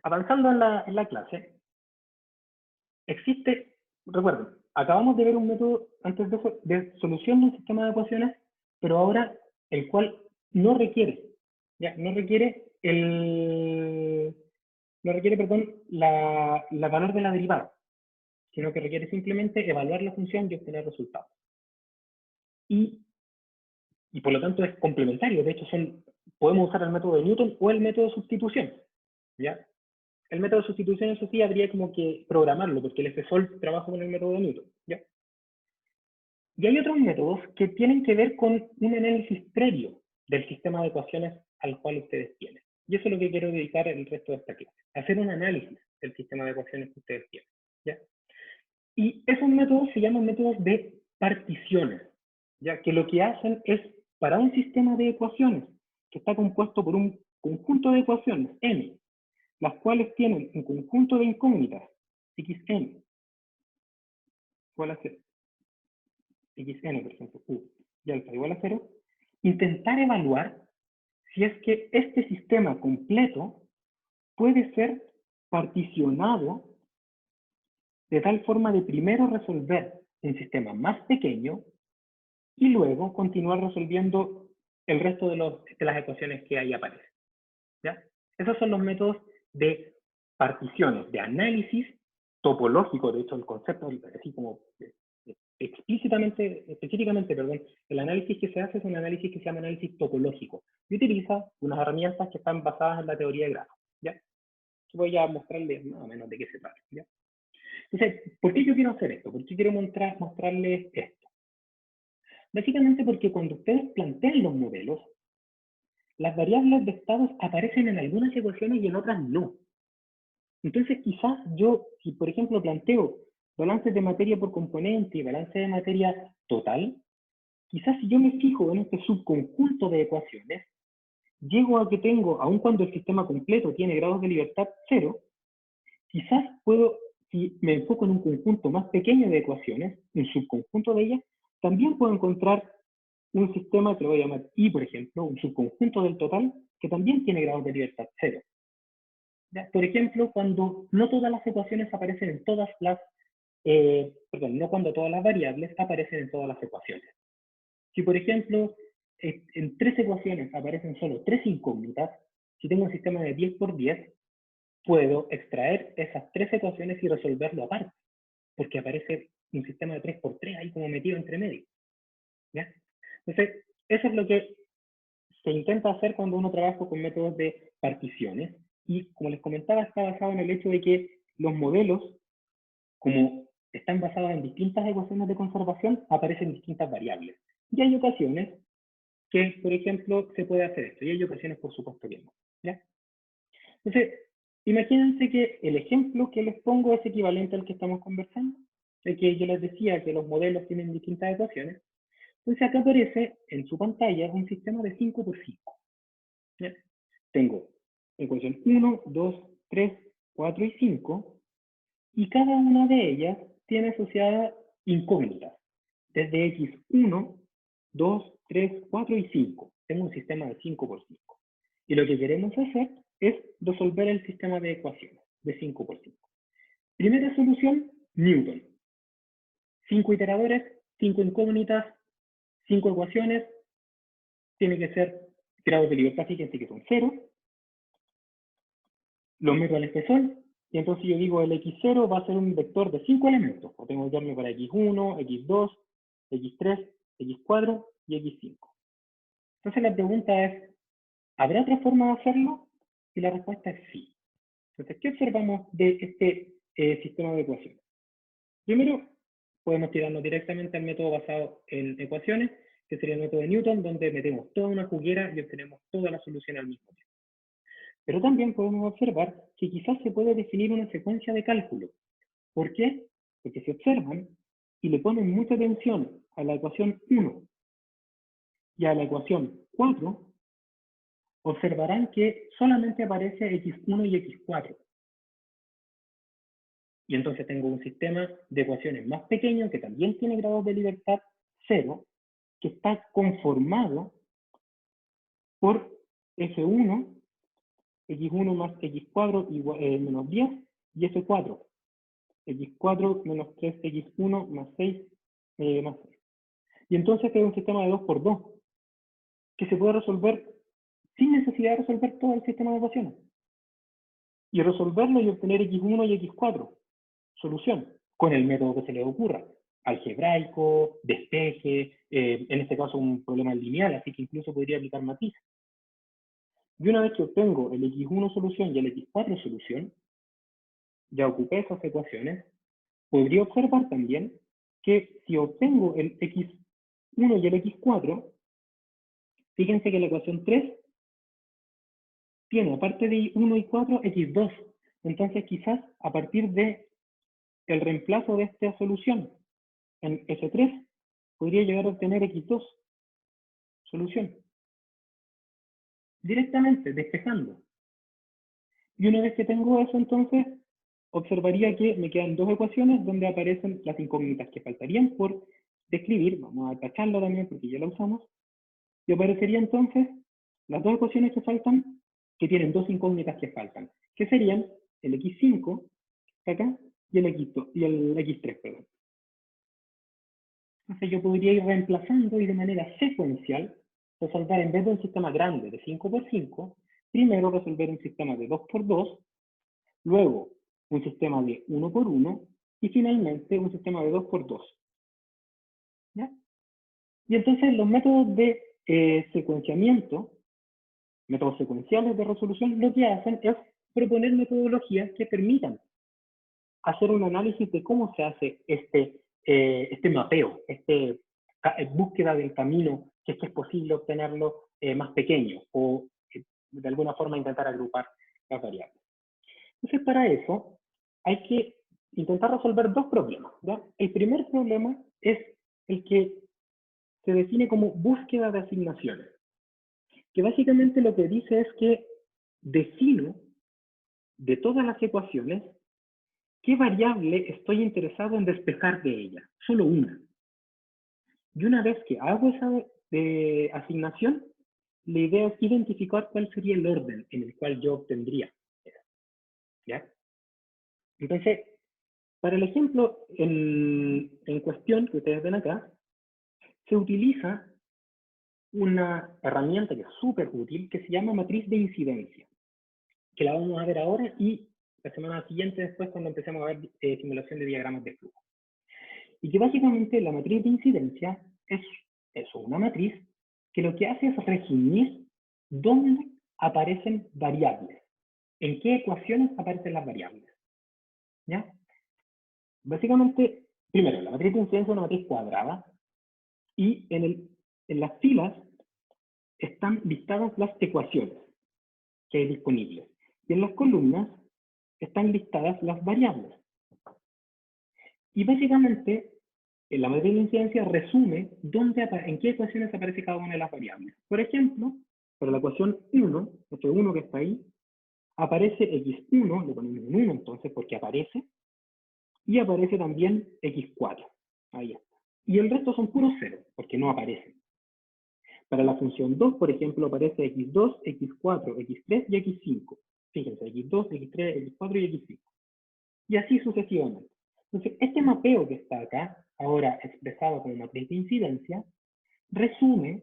avanzando en la clase, existe, recuerden, acabamos de ver un método antes de eso de solución de un sistema de ecuaciones, pero ahora el cual no requiere, ¿ya? No requiere perdón, la valor de la derivada, sino que requiere simplemente evaluar la función y obtener resultados. Y por lo tanto es complementario. De hecho, podemos usar el método de Newton o el método de sustitución. ¿Ya? El método de sustitución, eso sí, habría como que programarlo, porque el FSOL trabaja con el método de Newton. ¿Ya? Y hay otros métodos que tienen que ver con un análisis previo del sistema de ecuaciones al cual ustedes tienen. Y eso es lo que quiero dedicar el resto de esta clase. Hacer un análisis del sistema de ecuaciones que ustedes tienen. ¿Ya? Y esos métodos se llaman métodos de particiones, ya que lo que hacen es, para un sistema de ecuaciones que está compuesto por un conjunto de ecuaciones, n, las cuales tienen un conjunto de incógnitas, xn, igual a 0, xn, por ejemplo, u y alfa igual a 0, intentar evaluar si es que este sistema completo puede ser particionado de tal forma de primero resolver un sistema más pequeño y luego continuar resolviendo el resto de las ecuaciones que ahí aparecen. ¿Ya? Esos son los métodos de particiones, de análisis topológico. De hecho, el concepto, así como específicamente, perdón, el análisis que se hace es un análisis que se llama análisis topológico y utiliza unas herramientas que están basadas en la teoría de grafos. ¿Ya? Voy a mostrarles más o menos de qué se trata. ¿Ya? Entonces, ¿por qué yo quiero hacer esto? ¿Por qué quiero mostrarles esto? Básicamente porque cuando ustedes plantean los modelos, las variables de estados aparecen en algunas ecuaciones y en otras no. Entonces quizás yo, si por ejemplo planteo balances de materia por componente y balance de materia total, quizás si yo me fijo en este subconjunto de ecuaciones, llego a que tengo, aun cuando el sistema completo tiene grados de libertad 0, quizás puedo, si me enfoco en un conjunto más pequeño de ecuaciones, un subconjunto de ellas, también puedo encontrar un sistema que lo voy a llamar I, por ejemplo, un subconjunto del total, que también tiene grados de libertad 0. ¿Ya? Por ejemplo, cuando no todas las ecuaciones aparecen en todas las, no cuando todas las variables aparecen en todas las ecuaciones. Si, por ejemplo, en 3 ecuaciones aparecen solo 3 incógnitas, si tengo un sistema de 10 por 10, puedo extraer esas 3 ecuaciones y resolverlo aparte, porque aparece un sistema de 3x3 ahí como metido entre medio. ¿Ya? Entonces, eso es lo que se intenta hacer cuando uno trabaja con métodos de particiones. Y como les comentaba, está basado en el hecho de que los modelos, como están basados en distintas ecuaciones de conservación, aparecen distintas variables. Y hay ocasiones que, por ejemplo, se puede hacer esto, y hay ocasiones, por supuesto, que no. ¿Ya? Entonces, imagínense que el ejemplo que les pongo es equivalente al que estamos conversando, de que yo les decía que los modelos tienen distintas ecuaciones. Entonces acá aparece en su pantalla un sistema de 5x5. ¿Ya? Tengo ecuación 1, 2, 3, 4 y 5, y cada una de ellas tiene asociadas incógnitas, desde x1, 2, 3, 4 y 5. Tengo un sistema de 5x5. Y lo que queremos hacer es resolver el sistema de ecuaciones de 5x5. Primera solución, Newton. 5 iteradores, 5 incógnitas, 5 ecuaciones, tiene que ser grados de libertad, fíjense que son 0. Los meto al espesor, y entonces yo digo el x0 va a ser un vector de 5 elementos. O tengo que darme para x1, x2, x3, x4 y x5. Entonces la pregunta es, ¿habrá otra forma de hacerlo? Y la respuesta es sí. Entonces, ¿qué observamos de este sistema de ecuaciones? Primero, podemos tirarnos directamente al método basado en ecuaciones, que sería el método de Newton, donde metemos toda una juguera y obtenemos toda la solución al mismo tiempo. Pero también podemos observar que quizás se puede definir una secuencia de cálculo. ¿Por qué? Porque si observan y le ponen mucha atención a la ecuación 1 y a la ecuación 4, observarán que solamente aparece x1 y x4. Y entonces tengo un sistema de ecuaciones más pequeño que también tiene grados de libertad 0, que está conformado por F1, x1 más x4 menos 10, y F4, x4 menos 3x1 más 6 más 6. Y entonces tengo un sistema de 2x2, que se puede resolver sin necesidad de resolver todo el sistema de ecuaciones. Y resolverlo y obtener x1 y x4, solución, con el método que se les ocurra. Algebraico, despeje, en este caso un problema lineal, así que incluso podría aplicar matices. Y una vez que obtengo el x1 solución y el x4 solución, ya ocupé esas ecuaciones, podría observar también que si obtengo el x1 y el x4, fíjense que la ecuación 3 tiene, aparte de 1 y 4, x2. Entonces quizás a partir de el reemplazo de esta solución en S3, podría llegar a obtener x2 solución. Directamente, despejando. Y una vez que tengo eso, entonces, observaría que me quedan dos ecuaciones donde aparecen las incógnitas que faltarían por describir. Vamos a tacharlo también porque ya la usamos. Y aparecería entonces las dos ecuaciones que faltan, que tienen dos incógnitas que faltan, que serían el x5, acá, y el x3, perdón. Entonces yo podría ir reemplazando y de manera secuencial resolver, en vez de un sistema grande de 5x5, primero resolver un sistema de 2x2, luego un sistema de 1x1 y finalmente un sistema de 2x2. ¿Ya? Y entonces los métodos de secuenciamiento, métodos secuenciales de resolución, lo que hacen es proponer metodologías que permitan hacer un análisis de cómo se hace este mapeo, búsqueda del camino, si es que es posible obtenerlo más pequeño o de alguna forma intentar agrupar las variables. Entonces, para eso hay que intentar resolver dos problemas, ¿ya? El primer problema es el que se define como búsqueda de asignaciones, que básicamente lo que dice es que defino de todas las ecuaciones qué variable estoy interesado en despejar de ella, solo una. Y una vez que hago esa asignación, la idea es identificar cuál sería el orden en el cual yo obtendría. ¿Ya? Entonces, para el ejemplo en cuestión que ustedes ven acá, se utiliza una herramienta que es súper útil que se llama matriz de incidencia, que la vamos a ver ahora y la semana siguiente después cuando empecemos a ver simulación de diagramas de flujo. Y que básicamente la matriz de incidencia es eso, una matriz que lo que hace es resumir dónde aparecen variables, en qué ecuaciones aparecen las variables. ¿Ya? Básicamente, primero, la matriz de incidencia es una matriz cuadrada y en las filas están listadas las ecuaciones que hay disponibles. Y en las columnas están listadas las variables. Y básicamente, la matriz de incidencia resume en qué ecuaciones aparece cada una de las variables. Por ejemplo, para la ecuación 1, F1 que está ahí, aparece X1, le ponemos un 1 entonces porque aparece, y aparece también X4. Ahí está. Y el resto son puros ceros, porque no aparecen. Para la función 2, por ejemplo, aparece X2, X4, X3 y X5. Fíjense, X2, X3, X4 y X5. Y así sucesivamente. Entonces, este mapeo que está acá, ahora expresado como matriz de incidencia, resume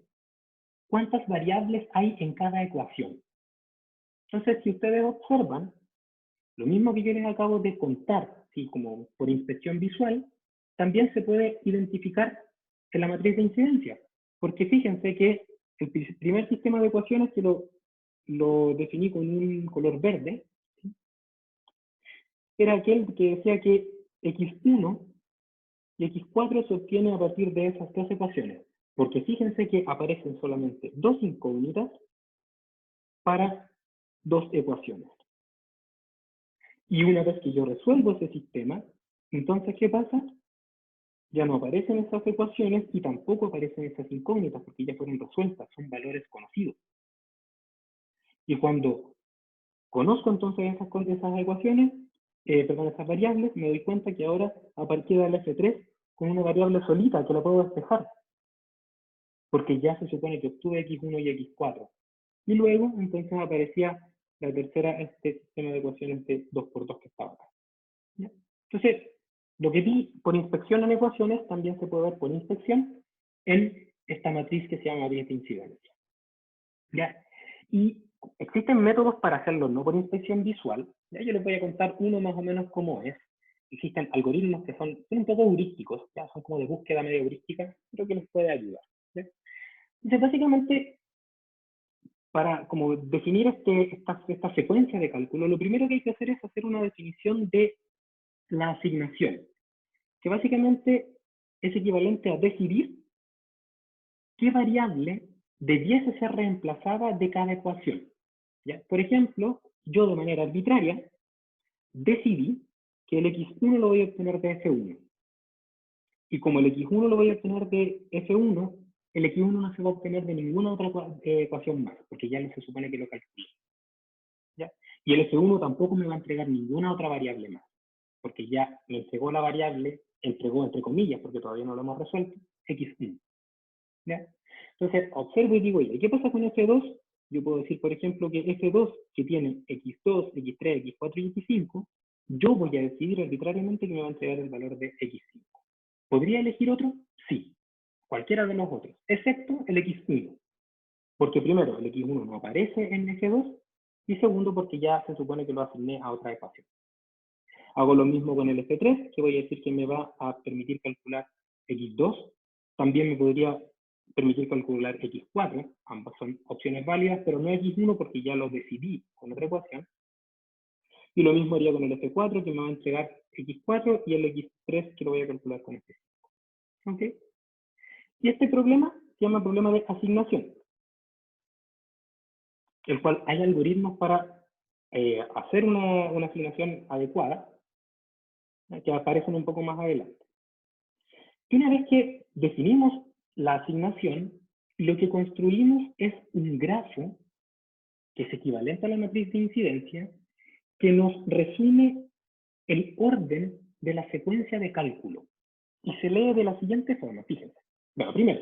cuántas variables hay en cada ecuación. Entonces, si ustedes observan, lo mismo que yo les acabo de contar, ¿sí? Como por inspección visual, también se puede identificar en la matriz de incidencia. Porque fíjense que el primer sistema de ecuaciones que lo definí con un color verde, ¿sí? Era aquel que decía que X1 y X4 se obtiene a partir de esas dos ecuaciones. Porque fíjense que aparecen solamente dos incógnitas para dos ecuaciones. Y una vez que yo resuelvo ese sistema, entonces, ¿qué pasa? Ya no aparecen esas ecuaciones y tampoco aparecen esas incógnitas porque ya fueron resueltas, son valores conocidos. Y cuando conozco entonces esas ecuaciones, esas variables, me doy cuenta que ahora a partir del F3 con una variable solita que la puedo despejar, porque ya se supone que obtuve X1 y X4. Y luego entonces aparecía la tercera, este sistema de ecuaciones de 2×2 que estaba acá. ¿Ya? Entonces, lo que vi por inspección en ecuaciones también se puede ver por inspección en esta matriz que se llama matriz de incidencia. ¿Ya? Y existen métodos para hacerlo, no por inspección visual. ¿Ya? Yo les voy a contar uno más o menos cómo es. Existen algoritmos que son un poco heurísticos, ¿ya? Son como de búsqueda medio heurística, creo que les puede ayudar. ¿Ya? Entonces, básicamente, para como definir esta secuencia de cálculo, lo primero que hay que hacer es hacer una definición de la asignación, que básicamente es equivalente a decidir qué variable debiese ser reemplazada de cada ecuación. ¿Ya? Por ejemplo, yo de manera arbitraria decidí que el X1 lo voy a obtener de F1. Y como el X1 lo voy a obtener de F1, el X1 no se va a obtener de ninguna otra ecuación más, porque ya no se supone que lo calculé. ¿Ya? Y el F1 tampoco me va a entregar ninguna otra variable más, porque ya me entregó la variable, entregó entre comillas, porque todavía no lo hemos resuelto, X1. ¿Ya? Entonces, observo y digo, ¿y qué pasa con F2? Yo puedo decir, por ejemplo, que F2, que tiene X2, X3, X4 y X5, yo voy a decidir arbitrariamente que me va a entregar el valor de X5. ¿Podría elegir otro? Sí, cualquiera de los otros, excepto el X1. Porque primero, el X1 no aparece en F2, y segundo, porque ya se supone que lo asigné a otra ecuación. Hago lo mismo con el F3, que voy a decir que me va a permitir calcular X2. También me podría permitir calcular X4. Ambas son opciones válidas, pero no X1 porque ya lo decidí con otra ecuación. Y lo mismo haría con el F4, que me va a entregar X4, y el X3, que lo voy a calcular con F5. ¿Ok? Y este problema se llama problema de asignación, el cual hay algoritmos para hacer una asignación adecuada, que aparecen un poco más adelante. Y una vez que definimos la asignación, lo que construimos es un grafo que es equivalente a la matriz de incidencia, que nos resume el orden de la secuencia de cálculo. Y se lee de la siguiente forma, fíjense. Bueno, primero,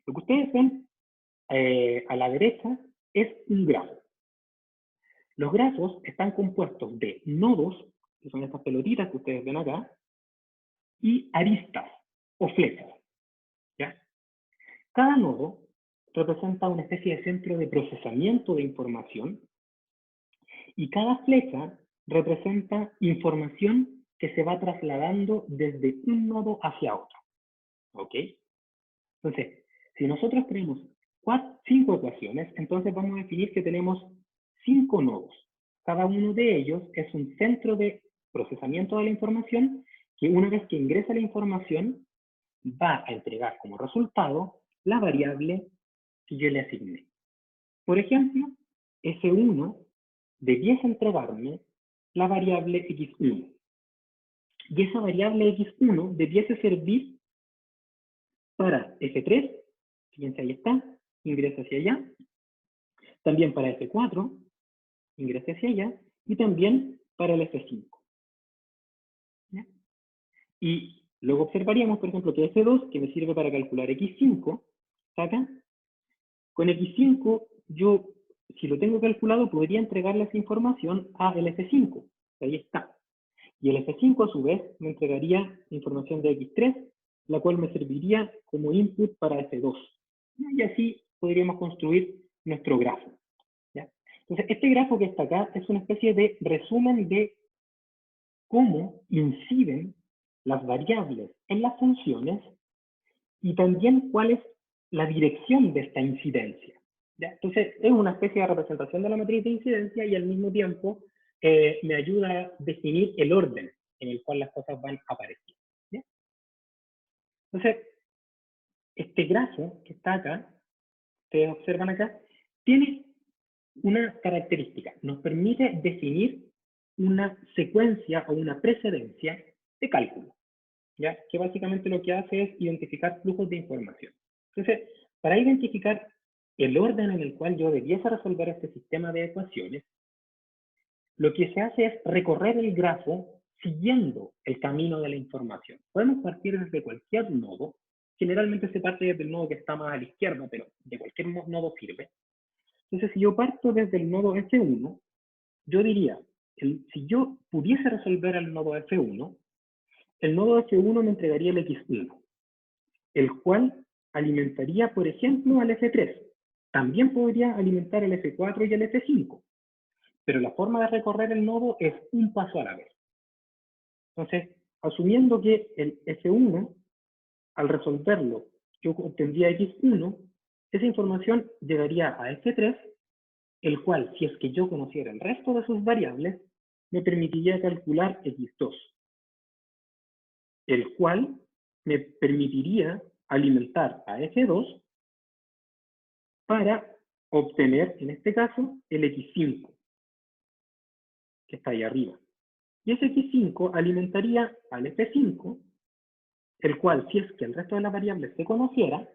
lo que ustedes ven a la derecha es un grafo. Los grafos están compuestos de nodos, que son estas pelotitas que ustedes ven acá, y aristas o flechas. ¿Ya? Cada nodo representa una especie de centro de procesamiento de información y cada flecha representa información que se va trasladando desde un nodo hacia otro. ¿Ok? Entonces, si nosotros tenemos 5 ecuaciones, entonces vamos a definir que tenemos 5 nodos. Cada uno de ellos es un centro de procesamiento de la información que una vez que ingresa la información va a entregar como resultado la variable que yo le asigné. Por ejemplo, F1 debiese entregarme la variable X1. Y esa variable X1 debiese servir para F3, fíjense ahí está, ingresa hacia allá. También para F4, ingresa hacia allá. Y también para el F5. ¿Ya? Y luego observaríamos, por ejemplo, que F2, que me sirve para calcular X5, ¿está acá? Con X5, yo, si lo tengo calculado, podría entregarle esa información a el F5. Ahí está. Y el F5, a su vez, me entregaría información de X3, la cual me serviría como input para F2. Y así podríamos construir nuestro grafo. ¿Ya? Entonces, este grafo que está acá es una especie de resumen de cómo inciden las variables en las funciones y también cuál es la dirección de esta incidencia. ¿Ya? Entonces, es una especie de representación de la matriz de incidencia y al mismo tiempo me ayuda a definir el orden en el cual las cosas van apareciendo. ¿Ya? Entonces, este grafo que está acá, ustedes observan acá, tiene una característica. Nos permite definir una secuencia o una precedencia de cálculo, ¿ya? Que básicamente lo que hace es identificar flujos de información. Entonces, para identificar el orden en el cual yo debiese resolver este sistema de ecuaciones, lo que se hace es recorrer el grafo siguiendo el camino de la información. Podemos partir desde cualquier nodo, generalmente se parte desde el nodo que está más a la izquierda, pero de cualquier nodo sirve. Entonces, si yo parto desde el nodo F1, yo diría, si yo pudiese resolver el nodo F1, el nodo F1 me entregaría el X1, el cual alimentaría, por ejemplo, al F3. También podría alimentar el F4 y el F5, pero la forma de recorrer el nodo es un paso a la vez. Entonces, asumiendo que el F1, al resolverlo, yo obtendría X1, esa información llegaría a F3, el cual, si es que yo conociera el resto de sus variables, me permitiría calcular X2, el cual me permitiría alimentar a F2 para obtener, en este caso, el X5, que está ahí arriba. Y ese X5 alimentaría al F5, el cual, si es que el resto de las variables se conociera,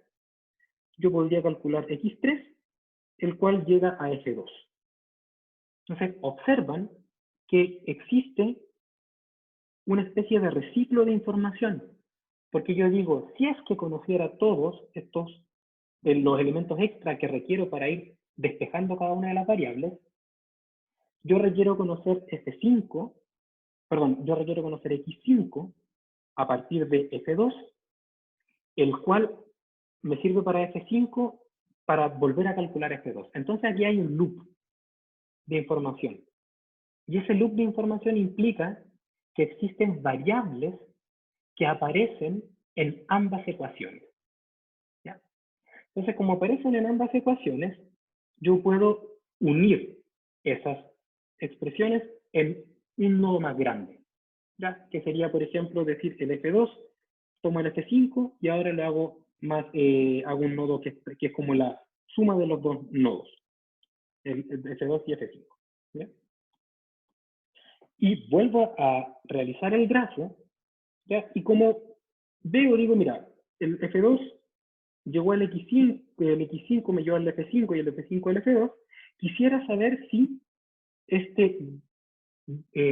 yo podría calcular X3, el cual llega a F2. Entonces, observan que existe una especie de reciclo de información, porque yo digo, si es que conociera todos estos, los elementos extra que requiero para ir despejando cada una de las variables, yo requiero conocer F5, perdón, yo requiero conocer X5 a partir de F2, el cual me sirve para F5 para volver a calcular F2. Entonces aquí hay un loop de información. Y ese loop de información implica que existen variables que aparecen en ambas ecuaciones. ¿Ya? Entonces, como aparecen en ambas ecuaciones, yo puedo unir esas expresiones en un nodo más grande. ¿Ya? Que sería, por ejemplo, decir el F2, tomo el F5 y ahora le hago más, hago un nodo que es como la suma de los dos nodos, el F2 y F5. ¿Ya? Y vuelvo a realizar el grafo, ¿ya? Y como veo, digo, mira, el F2 llegó al X5, el X5 me llevó al F5 y el F5 al F2, quisiera saber si este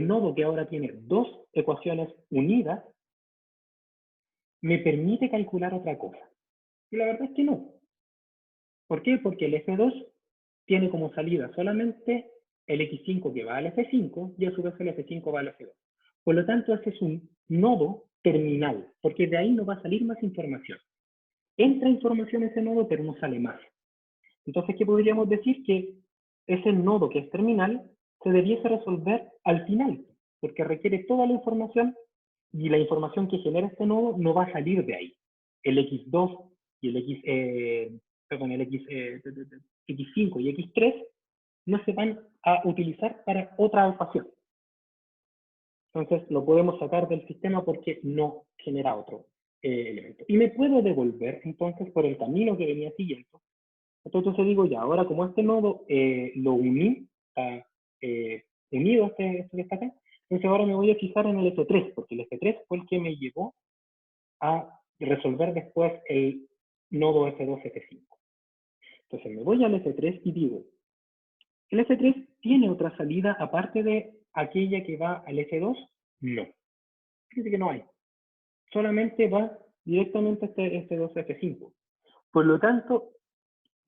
nodo que ahora tiene dos ecuaciones unidas me permite calcular otra cosa. Y la verdad es que no. ¿Por qué? Porque el F2 tiene como salida solamente el X5 que va al F5 y a su vez el F5 va al F2. Por lo tanto, este es un nodo terminal, porque de ahí no va a salir más información. Entra información en ese nodo, pero no sale más. Entonces, ¿qué podríamos decir? Que ese nodo que es terminal se debiese resolver al final, porque requiere toda la información y la información que genera este nodo no va a salir de ahí. el X2 y el X5 y X3 no se van a utilizar para otra ecuación. Entonces lo podemos sacar del sistema porque no genera otro elemento. Y me puedo devolver entonces por el camino que venía siguiendo. Entonces digo ya, ahora como este nodo lo uní, está unido este que está acá, entonces ahora me voy a fijar en el F3, porque el F3 fue el que me llevó a resolver después el nodo F2, F5. Entonces me voy al F3 y digo, ¿el F3 tiene otra salida aparte de aquella que va al F2? No. Fíjense que no hay. Solamente va directamente a este F2, F5. Por lo tanto,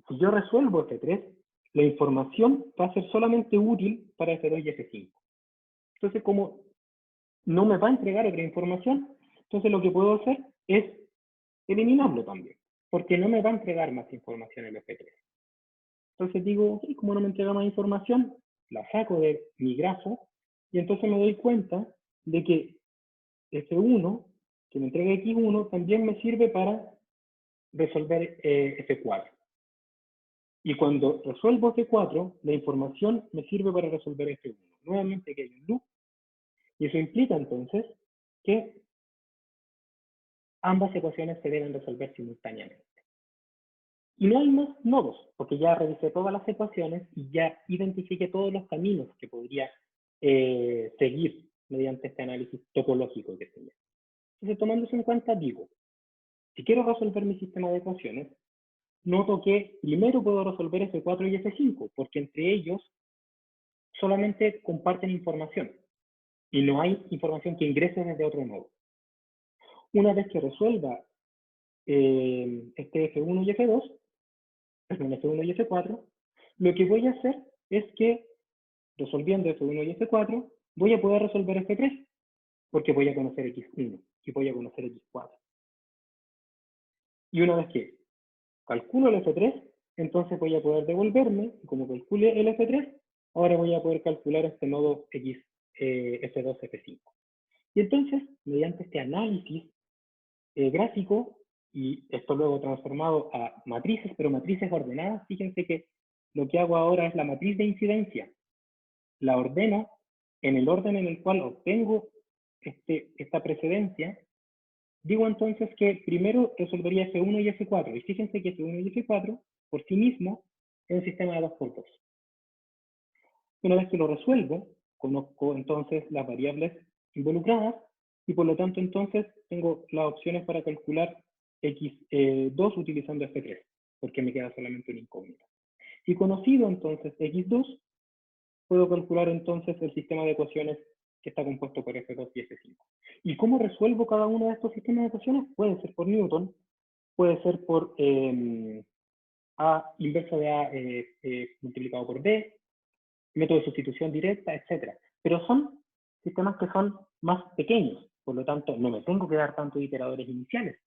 si yo resuelvo F3, la información va a ser solamente útil para F2 y F5. Entonces, como no me va a entregar otra información, entonces lo que puedo hacer es eliminarlo también, porque no me va a entregar más información el F3. Entonces digo, okay, como no me entrega más información, la saco de mi grafo, y entonces me doy cuenta de que F1, que me entrega X1, también me sirve para resolver F4. Y cuando resuelvo F4, la información me sirve para resolver F1. Nuevamente aquí hay un loop, y eso implica entonces que ambas ecuaciones se deben resolver simultáneamente. Y no hay más nodos, porque ya revisé todas las ecuaciones y ya identifiqué todos los caminos que podría seguir mediante este análisis topológico que se llama. Entonces, tomando eso en cuenta, digo, si quiero resolver mi sistema de ecuaciones, noto que primero puedo resolver F4 y F5, porque entre ellos solamente comparten información y no hay información que ingrese desde otro nodo. Una vez que resuelva este F1 y F2, F1 y F4, lo que voy a hacer es que, resolviendo F1 y F4, voy a poder resolver F3, porque voy a conocer X1 y voy a conocer X4. Y una vez que calculo el F3, entonces voy a poder devolverme, y como calcule el F3, ahora voy a poder calcular este nodo X, F2, F5. Y entonces, mediante este análisis gráfico, y esto luego transformado a matrices, pero matrices ordenadas, fíjense que lo que hago ahora es la matriz de incidencia. La ordeno en el orden en el cual obtengo esta precedencia. Digo entonces que primero resolvería F1 y F4. Y fíjense que F1 y F4, por sí mismo, es un sistema de 2x2. Una vez que lo resuelvo, conozco entonces las variables involucradas y por lo tanto entonces tengo las opciones para calcular X2 utilizando F3, porque me queda solamente una incógnita. Y conocido entonces X2, puedo calcular entonces el sistema de ecuaciones que está compuesto por F2 y F5. ¿Y cómo resuelvo cada uno de estos sistemas de ecuaciones? Puede ser por Newton, puede ser por A inverso de A multiplicado por B, método de sustitución directa, etc. Pero son sistemas que son más pequeños, por lo tanto no me tengo que dar tantos iteradores iniciales,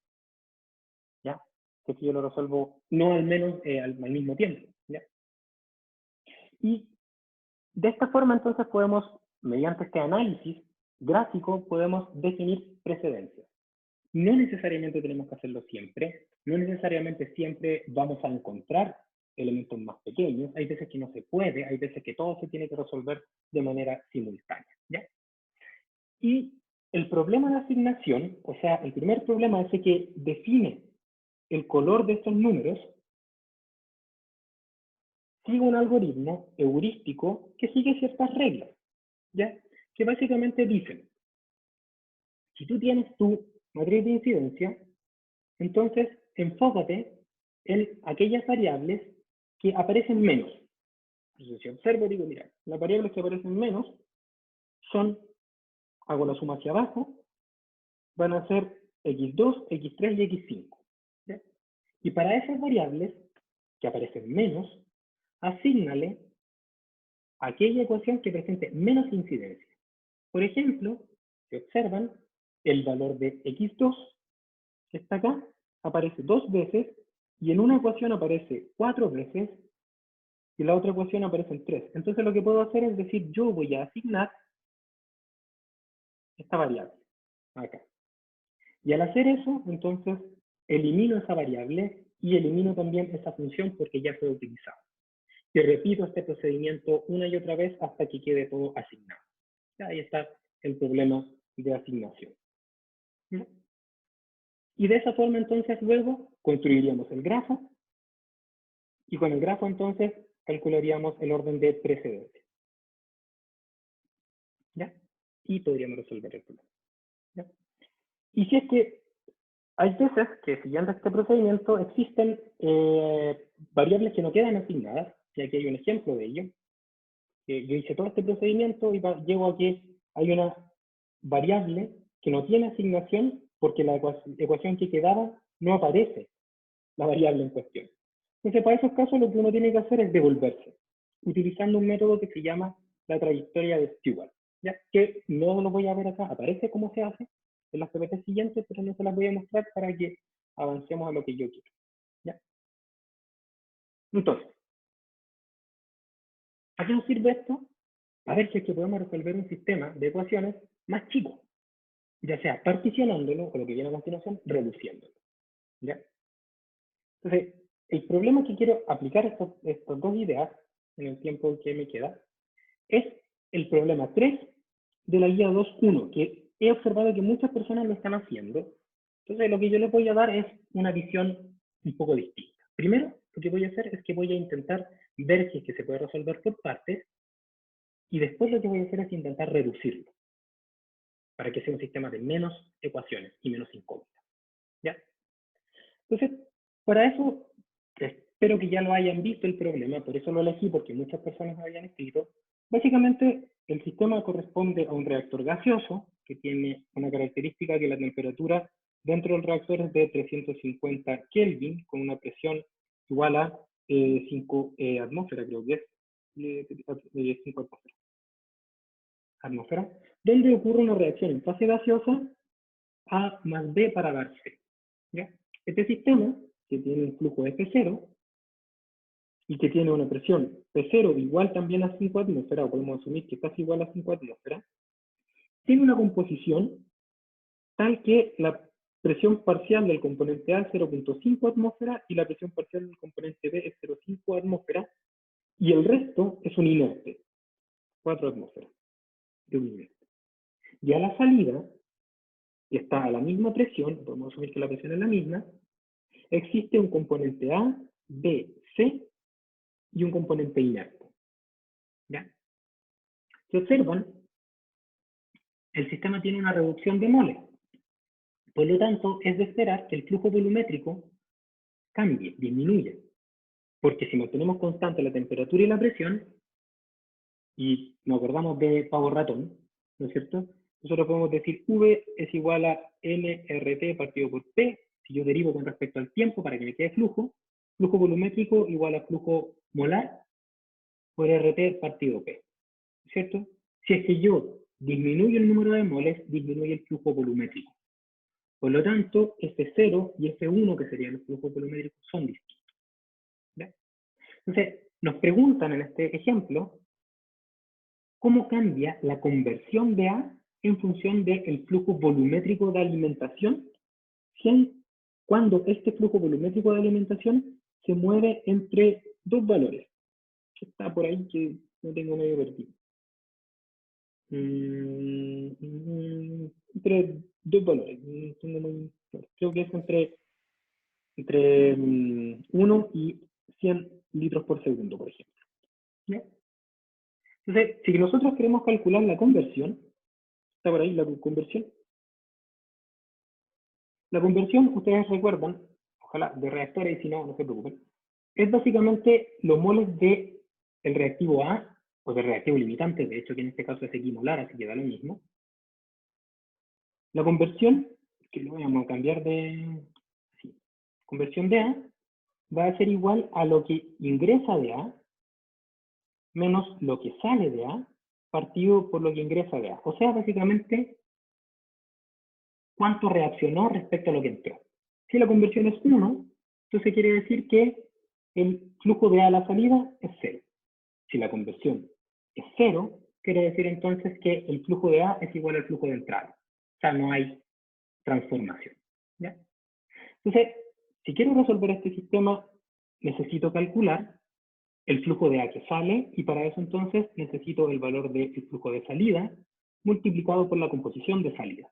¿ya? Que si yo lo resuelvo no al menos al mismo tiempo, ¿ya? Y de esta forma entonces podemos, mediante este análisis gráfico, podemos definir precedencias. No necesariamente tenemos que hacerlo siempre, no necesariamente siempre vamos a encontrar elementos más pequeños, hay veces que no se puede, hay veces que todo se tiene que resolver de manera simultánea, ¿ya? Y el problema de asignación, o sea, el primer problema es que define el color de estos números, sigue un algoritmo heurístico que sigue ciertas reglas, ¿ya? Que básicamente dicen, si tú tienes tu matriz de incidencia, entonces enfócate en aquellas variables que aparecen menos. Entonces, si observo, digo, mira, las variables que aparecen menos son, hago la suma hacia abajo, van a ser X2, X3 y X5. ¿Ya? Y para esas variables que aparecen menos, asígnale aquella ecuación que presente menos incidencia. Por ejemplo, si observan, el valor de X2, que está acá, aparece 2 veces, y en una ecuación aparece 4 veces, y la otra ecuación aparece en 3. Entonces lo que puedo hacer es decir, yo voy a asignar esta variable, acá. Y al hacer eso, entonces, elimino esa variable y elimino también esa función porque ya fue utilizada. Y repito este procedimiento una y otra vez hasta que quede todo asignado. Ahí está el problema de asignación. ¿No? Y de esa forma entonces luego construiríamos el grafo y con el grafo entonces calcularíamos el orden de precedencia. ¿Ya? Y podríamos resolver el problema. ¿Ya? Y si es que hay veces que siguiendo este procedimiento existen variables que no quedan asignadas, y aquí hay un ejemplo de ello. Yo hice todo este procedimiento y llego a que hay una variable que no tiene asignación porque la ecuación que quedaba no aparece la variable en cuestión. Entonces, para esos casos lo que uno tiene que hacer es devolverse, utilizando un método que se llama la trayectoria de Stewart, ¿ya? Que no lo voy a ver acá, aparece cómo se hace en las PPT siguientes, pero no se las voy a mostrar para que avancemos a lo que yo quiero, ¿ya? Entonces, ¿a qué nos sirve esto? A ver si es que podemos resolver un sistema de ecuaciones más chico, ya sea particionándolo o lo que viene a continuación, reduciéndolo, ¿ya? Entonces, el problema que quiero aplicar estas dos ideas en el tiempo que me queda es el problema 3 de la guía 2.1, que he observado que muchas personas lo están haciendo. Entonces, lo que yo les voy a dar es una visión un poco distinta. Primero, lo que voy a hacer es que voy a intentar ver si es que se puede resolver por partes, y después lo que voy a hacer es intentar reducirlo, para que sea un sistema de menos ecuaciones y menos incógnitas. ¿Ya? Entonces, para eso, espero que ya lo hayan visto el problema, por eso lo elegí, porque muchas personas habían escrito. Básicamente, el sistema corresponde a un reactor gaseoso, que tiene una característica que la temperatura dentro del reactor es de 350 Kelvin, con una presión igual a 5 atmósferas, creo que es, 5 atmósferas, donde ocurre una reacción en fase gaseosa A más B para dar C. ¿Ya? Este sistema, que tiene un flujo de P0 y que tiene una presión P0 igual también a 5 atmósferas, o podemos asumir que casi igual a 5 atmósferas, tiene una composición tal que la presión parcial del componente A es 0.5 atmósferas y la presión parcial del componente B es 0.5 atmósferas, y el resto es un inerte, 4 atmósferas de un inerte. Y a la salida, que está a la misma presión, podemos asumir que la presión es la misma, existe un componente A, B, C y un componente inerte. ¿Ya? Si observan, el sistema tiene una reducción de moles. Por lo tanto, es de esperar que el flujo volumétrico cambie, disminuya. Porque si mantenemos constante la temperatura y la presión, y nos acordamos de pavo ratón, ¿no es cierto? Nosotros podemos decir V es igual a nRT partido por P, si yo derivo con respecto al tiempo para que me quede flujo volumétrico igual a flujo molar por RT partido P, ¿cierto? Si es que yo disminuyo el número de moles, disminuye el flujo volumétrico. Por lo tanto, F0 y F1, que serían los flujos volumétricos, son distintos. ¿Ya? Entonces, nos preguntan en este ejemplo, ¿cómo cambia la conversión de A en función del flujo volumétrico de alimentación cuando este flujo volumétrico de alimentación se mueve entre dos valores? Que está por ahí que no tengo medio perdido. Entre dos valores. Creo que es entre 1 y 100 litros por segundo, por ejemplo. ¿Ya? Entonces, si nosotros queremos calcular la conversión, está por ahí la conversión. La conversión, ustedes recuerdan, ojalá, de reactores, y si no, no se preocupen, es básicamente los moles del reactivo A, o del reactivo limitante, de hecho que en este caso es equimolar, así que da lo mismo. La conversión, que lo vamos a cambiar de... Sí, conversión de A, va a ser igual a lo que ingresa de A, menos lo que sale de A, partido por lo que ingresa de A. O sea, básicamente, cuánto reaccionó respecto a lo que entró. Si la conversión es 1, entonces quiere decir que el flujo de A a la salida es 0. Si la conversión es 0, quiere decir entonces que el flujo de A es igual al flujo de entrada. O sea, no hay transformación. ¿Ya? Entonces, si quiero resolver este sistema, necesito calcular el flujo de A que sale, y para eso entonces necesito el valor del flujo de salida multiplicado por la composición de salida.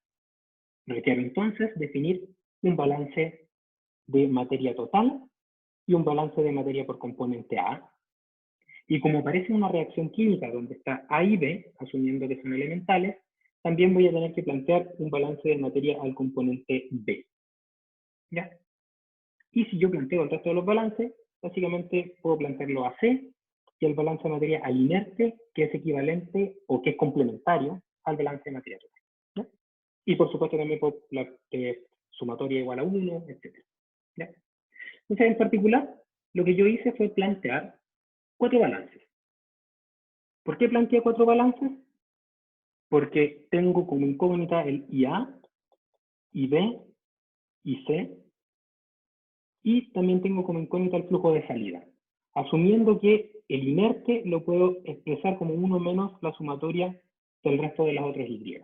Requiero entonces definir un balance de materia total y un balance de materia por componente A. Y como aparece una reacción química donde está A y B, asumiendo que son elementales, también voy a tener que plantear un balance de materia al componente B. ¿Ya? Y si yo planteo el resto de los balances, básicamente puedo plantearlo a C y el balance de materia al inerte, que es equivalente o que es complementario al balance de materia total. ¿Ya? Y por supuesto también por la sumatoria igual a 1, etc. ¿Ya? Entonces, en particular, lo que yo hice fue plantear 4 balances. ¿Por qué planteé 4 balances? Porque tengo como incógnita el IA, IB, IC, y también tengo como incógnita el flujo de salida, asumiendo que el inerte lo puedo expresar como 1 menos la sumatoria del resto de las otras Y.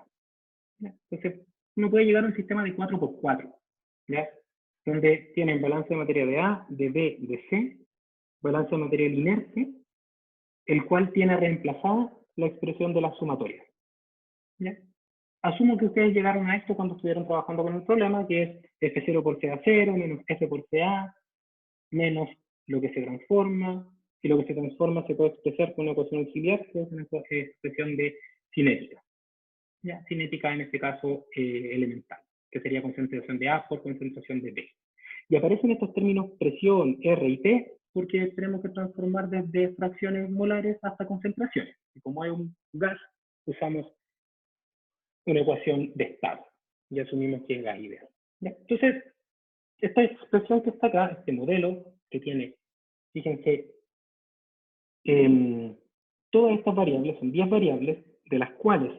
¿Ya? Entonces, uno puede llegar a un sistema de 4×4, ¿ya? Donde tienen balance de materia de A, de B, de C, balance de material inerte, el cual tiene reemplazada la expresión de las sumatorias. ¿Ya? Asumo que ustedes llegaron a esto cuando estuvieron trabajando con el problema, que es F0 por CA0 menos F por CA, menos lo que se transforma, y lo que se transforma se puede expresar con una ecuación auxiliar, que es una expresión de cinética. ¿Ya? Cinética en este caso elemental, que sería concentración de A por concentración de B. Y aparecen estos términos presión, R y T, porque tenemos que transformar desde fracciones molares hasta concentraciones. Y como hay un gas, usamos una ecuación de estado y asumimos que es gas ideal. Entonces, esta expresión que está acá, este modelo que tiene, fíjense, todas estas variables son 10 variables, de las cuales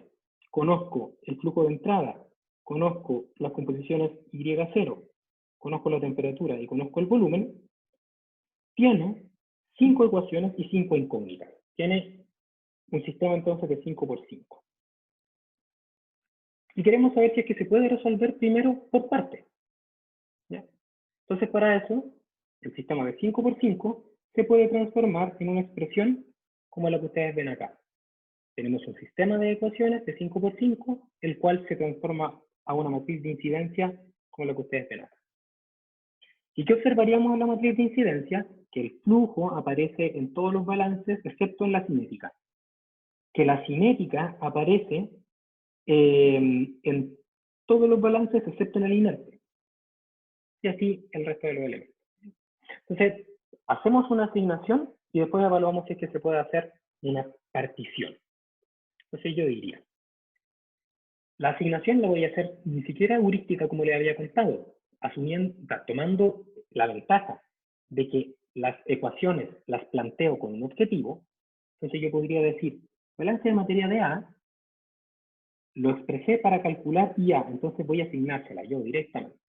conozco el flujo de entrada, conozco las composiciones Y0, conozco la temperatura y conozco el volumen, tiene 5 ecuaciones y 5 incógnitas. Tiene un sistema entonces de 5×5. Y queremos saber si es que se puede resolver primero por partes. ¿Ya? Entonces, para eso, el sistema de 5×5 se puede transformar en una expresión como la que ustedes ven acá. Tenemos un sistema de ecuaciones de 5×5, el cual se transforma a una matriz de incidencia como la que ustedes ven acá. ¿Y qué observaríamos en la matriz de incidencia? Que el flujo aparece en todos los balances, excepto en la cinética. Que la cinética aparece en todos los balances, excepto en el inerte. Y así el resto de los elementos. Entonces, hacemos una asignación y después evaluamos si es que se puede hacer una partición. Entonces yo diría, la asignación la voy a hacer ni siquiera heurística como le había contado, tomando la ventaja de que las ecuaciones las planteo con un objetivo. Entonces yo podría decir, balance de materia de A, lo expresé para calcular IA, entonces voy a asignársela yo directamente.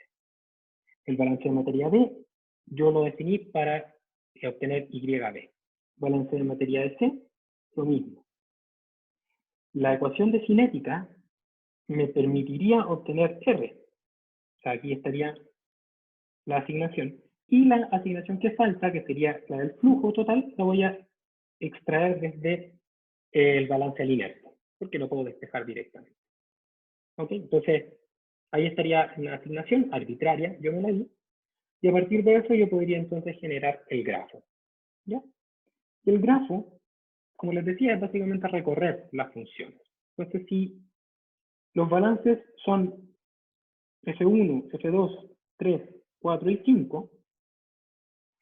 El balance de materia B, yo lo definí para obtener YB. Balance de materia de C, lo mismo. La ecuación de cinética me permitiría obtener R. O sea, aquí estaría la asignación. Y la asignación que falta, que sería la del flujo total, la voy a extraer desde el balance al inerte, porque lo puedo despejar directamente. ¿Ok? Entonces, ahí estaría una asignación arbitraria, yo me la di, y a partir de eso yo podría entonces generar el grafo. ¿Ya? El grafo, como les decía, es básicamente recorrer las funciones. Entonces, si los balances son F1, F2, 3, 4 y 5,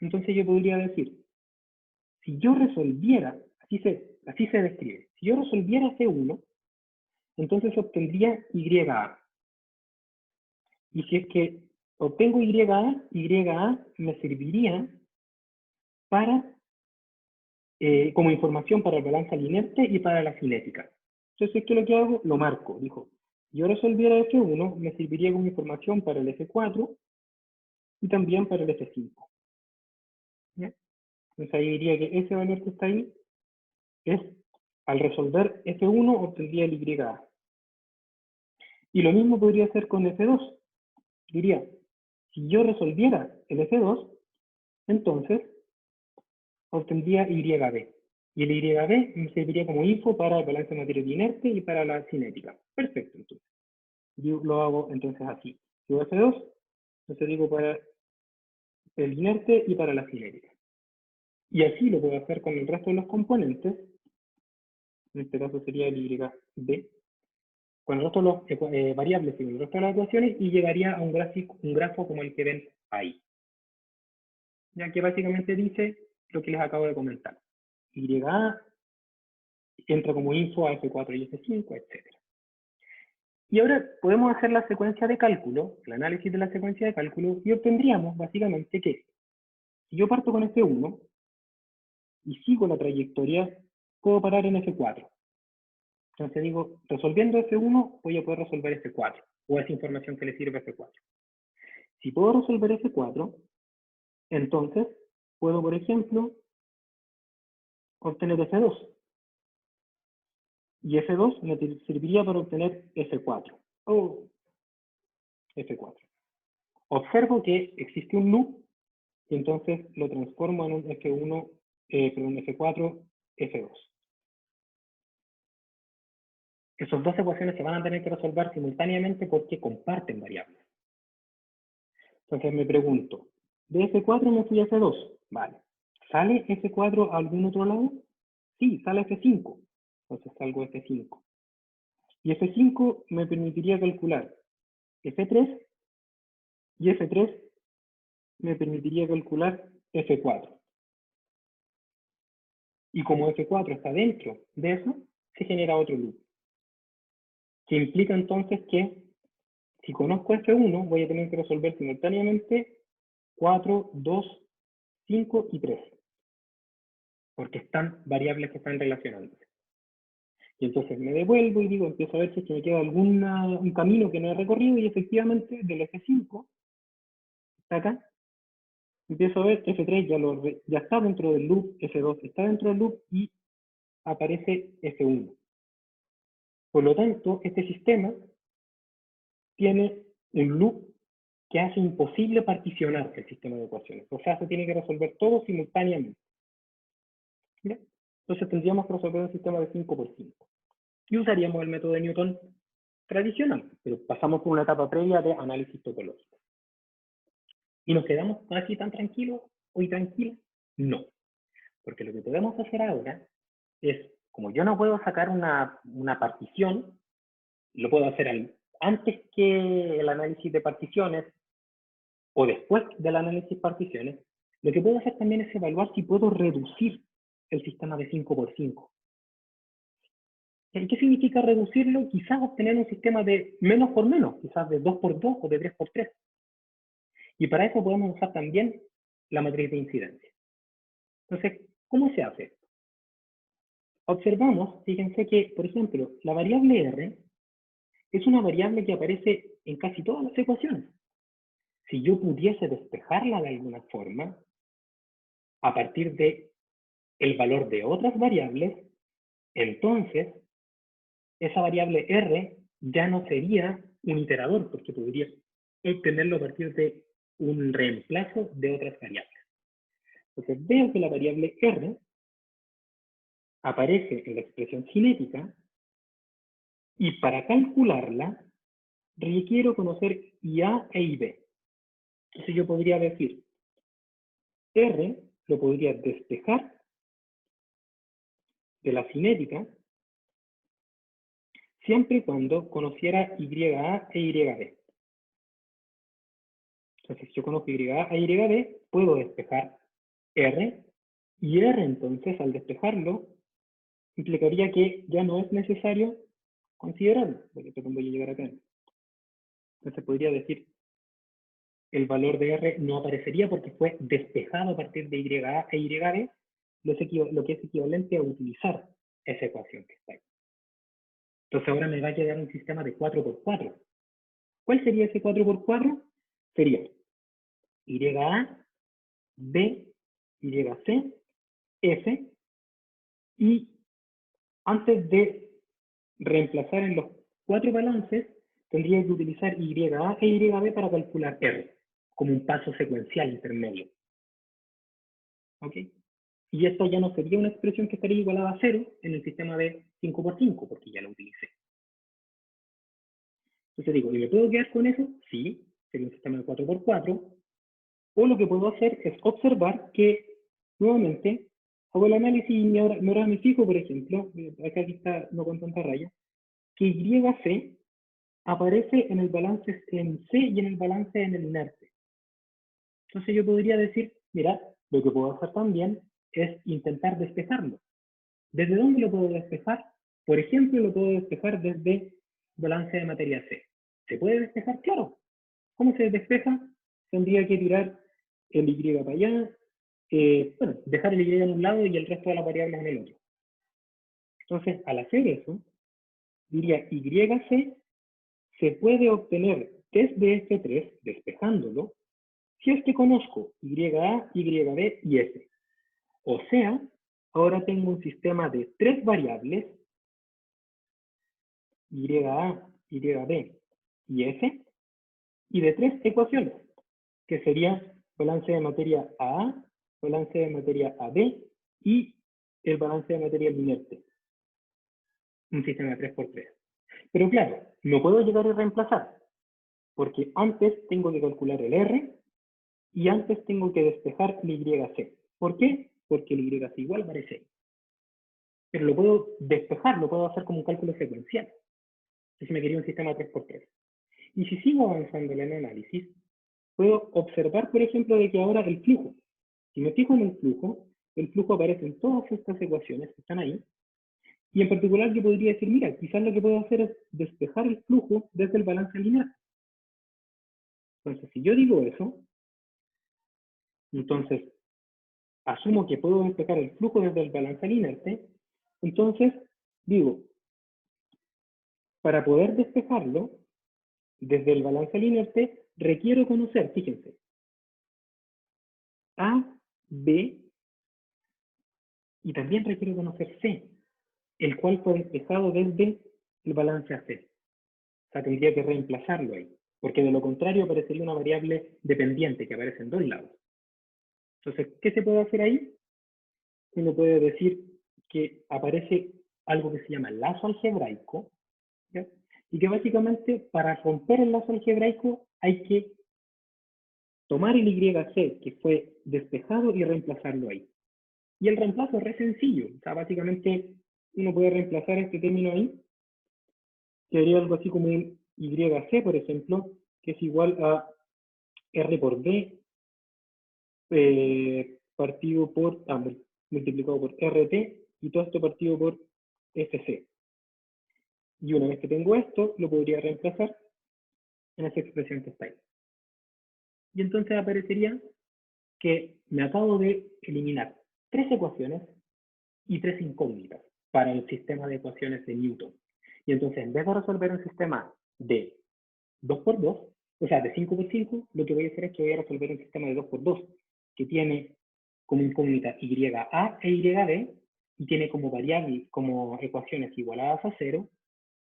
entonces yo podría decir, si yo resolviera, así se describe, si yo resolviera F1, entonces obtendría YA. Y si es que obtengo YA me serviría para, como información para el balance al inerte y para la cinética. Entonces esto lo que hago, lo marco. Dijo, si yo resolviera F1, me serviría como información para el F4 y también para el F5. ¿Ya? Entonces ahí diría que ese valor que está ahí es, al resolver F1, obtendría el YA. Y lo mismo podría hacer con F2. Diría, Si yo resolviera el F2, entonces obtendría YB. Y el YB me serviría como info para el balance de materia inerte y para la cinética. Perfecto, entonces. Yo lo hago entonces así. Yo F2, entonces digo para el inerte y para la cinética. Y así lo puedo hacer con el resto de los componentes. En este caso sería el YB. Con el resto de las variables y con el resto de las ecuaciones, y llegaría a un grafo como el que ven ahí. Ya que básicamente dice lo que les acabo de comentar. YA entra como info a F4 y F5, etc. Y ahora podemos hacer la secuencia de cálculo, el análisis de la secuencia de cálculo, y obtendríamos básicamente que si yo parto con F1 y sigo la trayectoria, puedo parar en F4. Entonces digo, resolviendo F1 voy a poder resolver F4, o esa información que le sirve F4. Si puedo resolver F4, entonces puedo, por ejemplo, obtener F2. Y F2 me serviría para obtener F4. O F4. Observo que existe un loop, y entonces lo transformo en un F1, perdón, F4, F2. Esas dos ecuaciones se van a tener que resolver simultáneamente porque comparten variables. Entonces me pregunto, de F4 me fui a F2. Vale. ¿Sale F4 a algún otro lado? Sí, sale F5. Entonces salgo F5. Y F5 me permitiría calcular F3, y F3 me permitiría calcular F4. Y como F4 está dentro de eso, se genera otro loop. Que implica entonces que si conozco F1, voy a tener que resolver simultáneamente 4, 2, 5 y 3. Porque están variables que están relacionándose. Y entonces me devuelvo y digo, empiezo a ver si es que me queda un camino que no he recorrido, y efectivamente del F5, está acá, empiezo a ver F3 ya está dentro del loop, F2 está dentro del loop y aparece F1. Por lo tanto, este sistema tiene un loop que hace imposible particionar el sistema de ecuaciones. O sea, se tiene que resolver todo simultáneamente. ¿Ya? Entonces tendríamos que resolver un sistema de 5×5. Y usaríamos el método de Newton tradicional, pero pasamos por una etapa previa de análisis topológico. ¿Y nos quedamos así tan tranquilos o tranquilos? No. Porque lo que podemos hacer ahora es, como yo no puedo sacar una partición, lo puedo hacer antes que el análisis de particiones o después del análisis de particiones, lo que puedo hacer también es evaluar si puedo reducir el sistema de 5×5. ¿Qué significa reducirlo? Quizás obtener un sistema de menos por menos, quizás de 2×2 o de 3×3. Y para eso podemos usar también la matriz de incidencia. Entonces, ¿cómo se hace esto? Observamos, fíjense que, por ejemplo, la variable R es una variable que aparece en casi todas las ecuaciones. Si yo pudiese despejarla de alguna forma, a partir de el valor de otras variables, entonces esa variable R ya no sería un iterador, porque podría obtenerlo a partir de un reemplazo de otras variables. Entonces veo que la variable R aparece en la expresión cinética, y para calcularla requiero conocer IA e IB. Entonces yo podría decir, R lo podría despejar de la cinética siempre y cuando conociera YA e YB. Entonces, si yo conozco YA e YB, puedo despejar R, y R entonces, al despejarlo, implicaría que ya no es necesario considerarlo, porque voy a llegar acá. Entonces podría decir, el valor de R no aparecería porque fue despejado a partir de YA e YB, lo que es equivalente a utilizar esa ecuación que está ahí. Entonces ahora me va a quedar un sistema de 4×4. ¿Cuál sería ese 4×4? Sería YA, B, YC, F, y antes de reemplazar en los 4 balances, tendría que utilizar YA e YB para calcular R. como un paso secuencial intermedio. ¿Ok? Y esto ya no sería una expresión que estaría igualada a 0 en el sistema de 5×5, porque ya lo utilicé. Entonces digo, ¿y me puedo quedar con eso? Sí, sería un sistema de 4×4. O lo que puedo hacer es observar que, nuevamente, hago el análisis y ahora me fijo, por ejemplo, acá aquí está, no con tanta raya, que YC aparece en el balance en C y en el balance en el inerte. Entonces yo podría decir, mira, lo que puedo hacer también es intentar despejarlo. ¿Desde dónde lo puedo despejar? Por ejemplo, lo puedo despejar desde balance de materia C. ¿Se puede despejar? Claro. ¿Cómo se despeja? Tendría que tirar el Y para allá, bueno, dejar el Y en un lado y el resto de las variables en el otro. Entonces, al hacer eso, diría YC se puede obtener desde F3, despejándolo, si es que conozco YA, YB y F. O sea, ahora tengo un sistema de 3 variables, YA, YB y F, y de 3 ecuaciones, que sería balance de materia AA, balance de materia AB y el balance de materia inerte. Un sistema de 3×3. Pero claro, no puedo llegar a reemplazar, porque antes tengo que calcular el R y antes tengo que despejar el YC. ¿Por qué? Porque el YC igual vale 6. Pero lo puedo despejar, lo puedo hacer como un cálculo secuencial. Si me quería un sistema 3×3. Y si sigo avanzando en el análisis, puedo observar, por ejemplo, de que ahora el flujo, si me fijo en el flujo aparece en todas estas ecuaciones que están ahí, y en particular yo podría decir, mira, quizás lo que puedo hacer es despejar el flujo desde el balance lineal. Entonces, si yo digo eso, entonces asumo que puedo despejar el flujo desde el balance inerte, entonces digo, para poder despejarlo desde el balance inerte, requiero conocer, fíjense, A, B, y también requiero conocer C, el cual fue despejado desde el balance AC. O sea, tendría que reemplazarlo ahí, porque de lo contrario aparecería una variable dependiente que aparece en 2 lados. Entonces, ¿qué se puede hacer ahí? Uno puede decir que aparece algo que se llama lazo algebraico, ¿ya? Y que básicamente para romper el lazo algebraico hay que tomar el YC que fue despejado y reemplazarlo ahí. Y el reemplazo es re sencillo, o sea, básicamente uno puede reemplazar este término ahí, que sería algo así como un YC, por ejemplo, que es igual a R por D partido por, multiplicado por RT, y todo esto partido por FC. Y una vez que tengo esto, lo podría reemplazar en esa expresión que está ahí. Y entonces aparecería que me acabo de eliminar 3 ecuaciones y 3 incógnitas para el sistema de ecuaciones de Newton. Y entonces, en vez de resolver un sistema de 2×2, o sea, de 5×5, lo que voy a hacer es que voy a resolver un sistema de 2×2, que tiene como incógnita YA e YB, y tiene como variable, como ecuaciones igualadas a 0,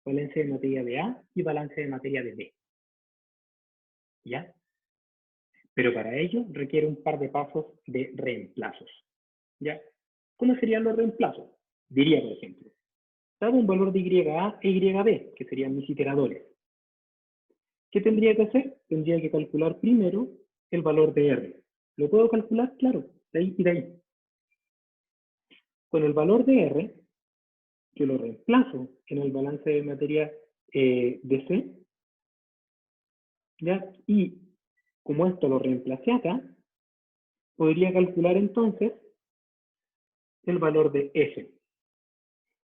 balance de materia de A y balance de materia de B. ¿Ya? Pero para ello requiere un par de pasos de reemplazos. ¿Ya? ¿Cómo serían los reemplazos? Diría, por ejemplo, dado un valor de YA e YB, que serían mis iteradores, ¿qué tendría que hacer? Tendría que calcular primero el valor de R. ¿Lo puedo calcular? Claro, de ahí y de ahí. Con el valor de R, yo lo reemplazo en el balance de materia de C, ¿ya? Y como esto lo reemplacé acá, podría calcular entonces el valor de F.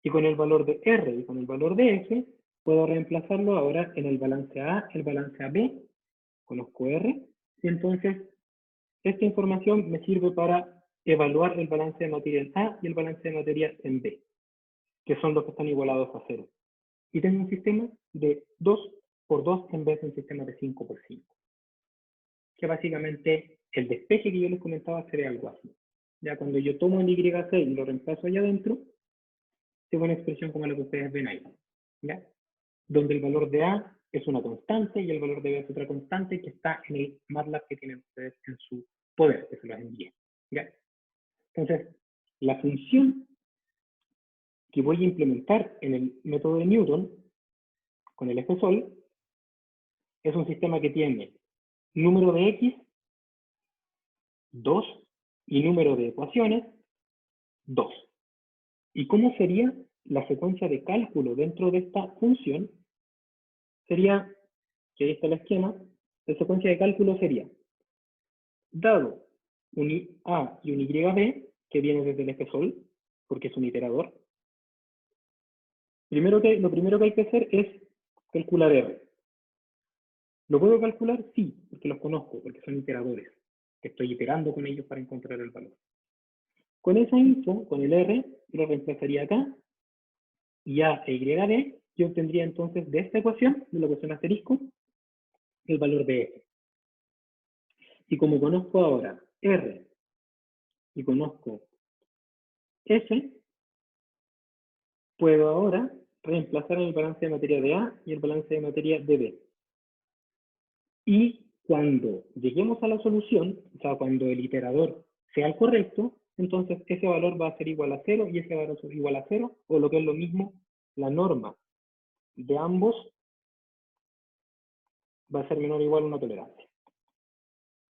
Y con el valor de R y con el valor de F, puedo reemplazarlo ahora en el balance A, el balance AB, conozco R, y entonces esta información me sirve para evaluar el balance de materia en A y el balance de materia en B, que son los que están igualados a 0. Y tengo un sistema de 2×2 en vez de un sistema de 5×5. Que básicamente el despeje que yo les comentaba sería algo así. Ya cuando yo tomo el YC y lo reemplazo allá adentro, tengo una expresión como la que ustedes ven ahí, ¿ya? Donde el valor de A es una constante y el valor de B es otra constante que está en el MATLAB que tienen ustedes en su poder, que se los envíe. ¿Ya? Entonces, la función que voy a implementar en el método de Newton con el eje Sol es un sistema que tiene número de X, 2, y número de ecuaciones, 2. ¿Y cómo sería la secuencia de cálculo dentro de esta función? Sería, que ahí está el esquema, la secuencia de cálculo sería, dado un A y un YB, que viene desde el eje Sol, porque es un iterador, lo primero que hay que hacer es calcular R. ¿Lo puedo calcular? Sí, porque los conozco, porque son iteradores, que estoy iterando con ellos para encontrar el valor. Con esa info, con el R, lo reemplazaría acá, y A e YB, yo obtendría entonces de esta ecuación, de la ecuación asterisco, el valor de F. Y como conozco ahora R y conozco F, puedo ahora reemplazar el balance de materia de A y el balance de materia de B. Y cuando lleguemos a la solución, o sea, cuando el iterador sea el correcto, entonces ese valor va a ser igual a 0 y ese valor es igual a 0, o lo que es lo mismo, la norma de ambos va a ser menor o igual a una tolerancia.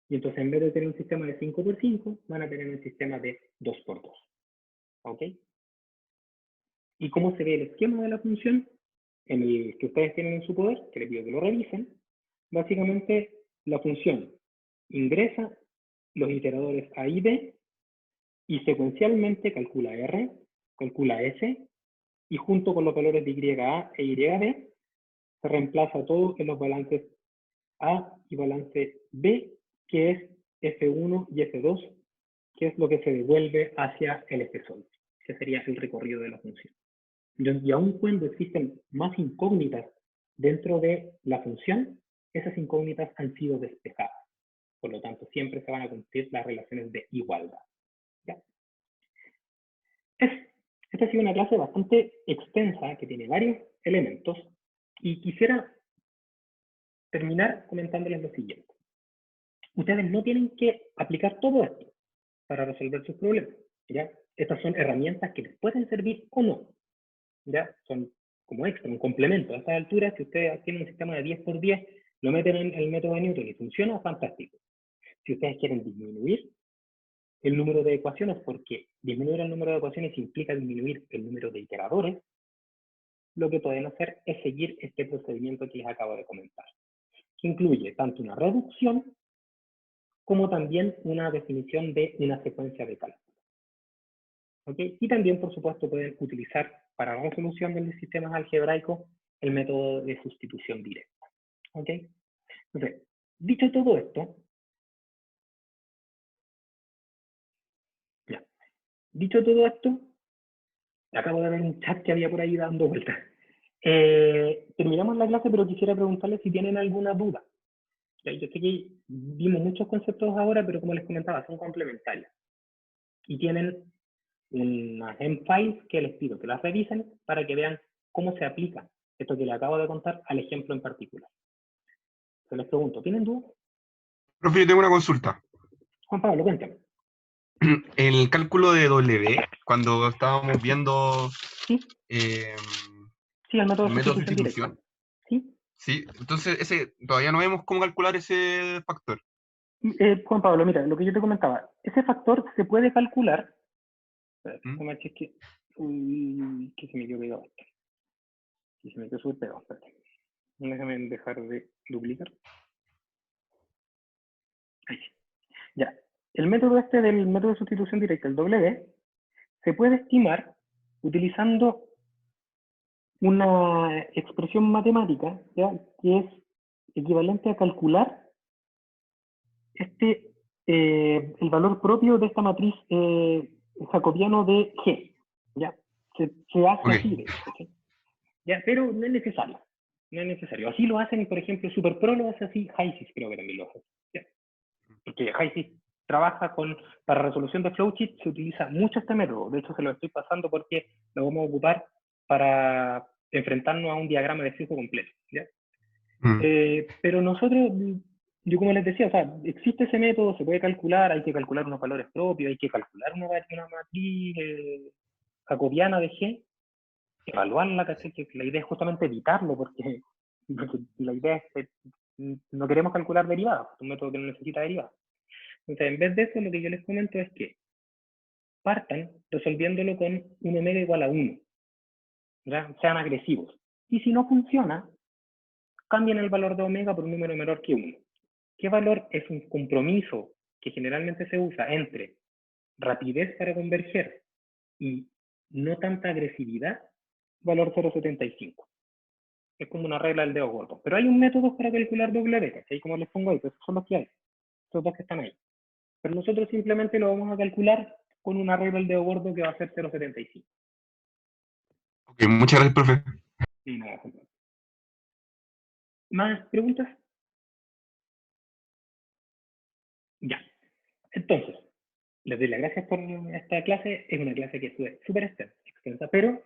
Y entonces en vez de tener un sistema de 5 por 5, van a tener un sistema de 2 por 2. ¿Ok? ¿Y cómo se ve el esquema de la función? En el que ustedes tienen en su poder, que les pido que lo revisen. Básicamente, la función ingresa los iteradores A y B y secuencialmente calcula R, calcula S, y junto con los valores de YA e YB, se reemplaza todo en los balances A y balance B, que es F1 y F2, que es lo que se devuelve hacia el eje Sol, que sería el recorrido de la función. Y aun cuando existen más incógnitas dentro de la función, esas incógnitas han sido despejadas. Por lo tanto, siempre se van a cumplir las relaciones de igualdad. ¿Ya? Esta ha sido una clase bastante extensa, que tiene varios elementos, y quisiera terminar comentándoles lo siguiente. Ustedes no tienen que aplicar todo esto para resolver sus problemas, ¿ya? Estas son herramientas que les pueden servir o no, ¿ya? Son como extra, un complemento. A estas alturas, si ustedes tienen un sistema de 10 por 10, lo meten en el método de Newton y funciona, fantástico. Si ustedes quieren disminuir el número de ecuaciones, porque disminuir el número de ecuaciones implica disminuir el número de iteradores, lo que pueden hacer es seguir este procedimiento que les acabo de comentar, que incluye tanto una reducción como también una definición de una secuencia de cálculo. ¿Okay? Y también, por supuesto, pueden utilizar para la resolución de los sistemas algebraicos el método de sustitución directa. ¿Okay? Entonces, dicho todo esto, acabo de ver un chat que había por ahí dando vueltas. Terminamos la clase, pero quisiera preguntarles si tienen alguna duda. Yo sé que vimos muchos conceptos ahora, pero como les comentaba, son complementarios. Y tienen unas M-files que les pido que las revisen para que vean cómo se aplica esto que les acabo de contar al ejemplo en particular. Se les pregunto, ¿tienen dudas? Profe, yo tengo una consulta. Juan Pablo, cuéntame. El cálculo de W, cuando estábamos viendo ¿Sí? Sí, el método el de método de sustitución directa. sustitución, ¿Sí? ¿sí? Entonces, todavía no vemos cómo calcular ese factor. Juan Pablo, mira, lo que yo te comentaba, ese factor se puede calcular. ¿Mm? Que se me quedó pegado esto. Y se me quedó súper pegado. Espérate. Déjame dejar de duplicar. Ahí sí. Ya. El método del método de sustitución directa, el W, se puede estimar utilizando una expresión matemática, ¿ya? Que es equivalente a calcular el valor propio de esta matriz jacobiano de G. ¿Ya? Se hace Ok. así, de hecho, ¿sí? ¿Ya? Pero no es necesario. No es necesario. Así lo hacen, por ejemplo, SuperPro lo hace así, HiSys creo que también lo hace. ¿Ya? Porque HiSys trabaja para resolución de flowchart, se utiliza mucho este método. De hecho, se lo estoy pasando porque lo vamos a ocupar para enfrentarnos a un diagrama de flujo completo. ¿Ya? Pero nosotros, yo como les decía, o sea, existe ese método, se puede calcular, hay que calcular unos valores propios, hay que calcular una matriz jacobiana de G, evaluarla, ¿cachai? Que la idea es justamente evitarlo, porque la idea es que no queremos calcular derivadas, es un método que no necesita derivadas. Entonces, en vez de eso, lo que yo les comento es que partan resolviéndolo con un omega igual a 1, ¿ya? Sean agresivos. Y si no funciona, cambien el valor de omega por un número menor que 1. ¿Qué valor es un compromiso que generalmente se usa entre rapidez para converger y no tanta agresividad? Valor 0,75. Es como una regla del dedo gordo. Pero hay un método para calcular W, ¿cachai? Como les pongo ahí, pues son los que hay. Esos dos que están ahí. Pero nosotros simplemente lo vamos a calcular con una regla del dedo gordo que va a ser 0,75. Ok, muchas gracias, profe. Y nada, ¿más preguntas? Ya. Entonces, les doy las gracias por esta clase. Es una clase que estuve súper extensa, pero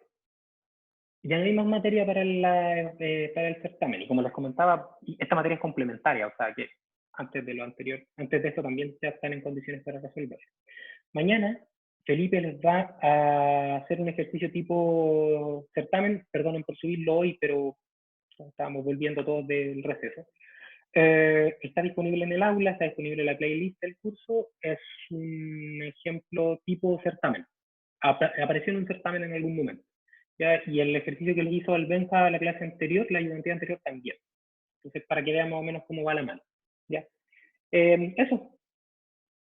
ya no hay más materia para el certamen. Y como les comentaba, esta materia es complementaria, o sea que antes de lo anterior, antes de esto también ya están en condiciones para resolver. Mañana, Felipe les va a hacer un ejercicio tipo certamen. Perdonen por subirlo hoy, pero estábamos volviendo todos del receso. Está disponible en el aula, está disponible en la playlist del curso. Es un ejemplo tipo certamen. Apareció en un certamen en algún momento. ¿Ya? Y el ejercicio que les hizo el Benja a la clase anterior, la ayudantía anterior también. Entonces, para que vean más o menos cómo va la mano. ¿Ya? Eso.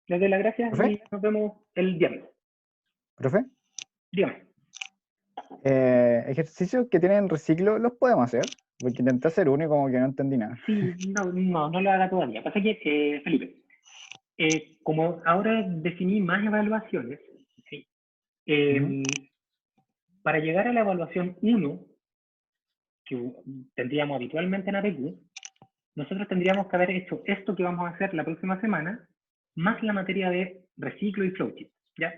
Les doy las gracias y nos vemos el viernes. ¿Profe? Dígame. Ejercicios que tienen reciclo, ¿los podemos hacer? Porque intenté hacer uno y como que no entendí nada. Sí, no lo haga todavía. Pasa que, Felipe, como ahora definí más evaluaciones, ¿sí? Para llegar a la evaluación 1, que tendríamos habitualmente en APQ, nosotros tendríamos que haber hecho esto que vamos a hacer la próxima semana, más la materia de reciclo y flowchart, ¿ya?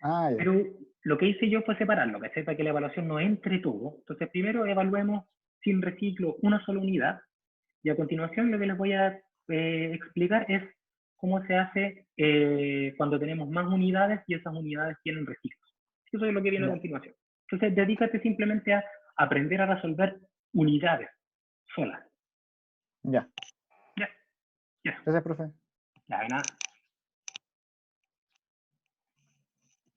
Ah, ya. Pero lo que hice yo fue separarlo, ¿cachai? Para que la evaluación no entre todo. Entonces, primero evaluemos sin reciclo una sola unidad, y a continuación lo que les voy a explicar es cómo se hace cuando tenemos más unidades y esas unidades tienen reciclos. Eso es lo que viene a continuación. Entonces, dedícate simplemente a aprender a resolver unidades solas. Ya. Ya. Gracias, profe. Ya, de nada.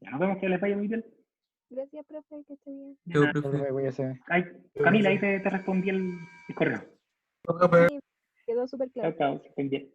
Ya nos vemos, que les vaya muy bien. Gracias, profe, que esté bien. Chao, Profe, profe. cuídese. Ay, Camila, ahí te respondí el correo. Sí, quedó súper Chao, claro. chao, que estén bien.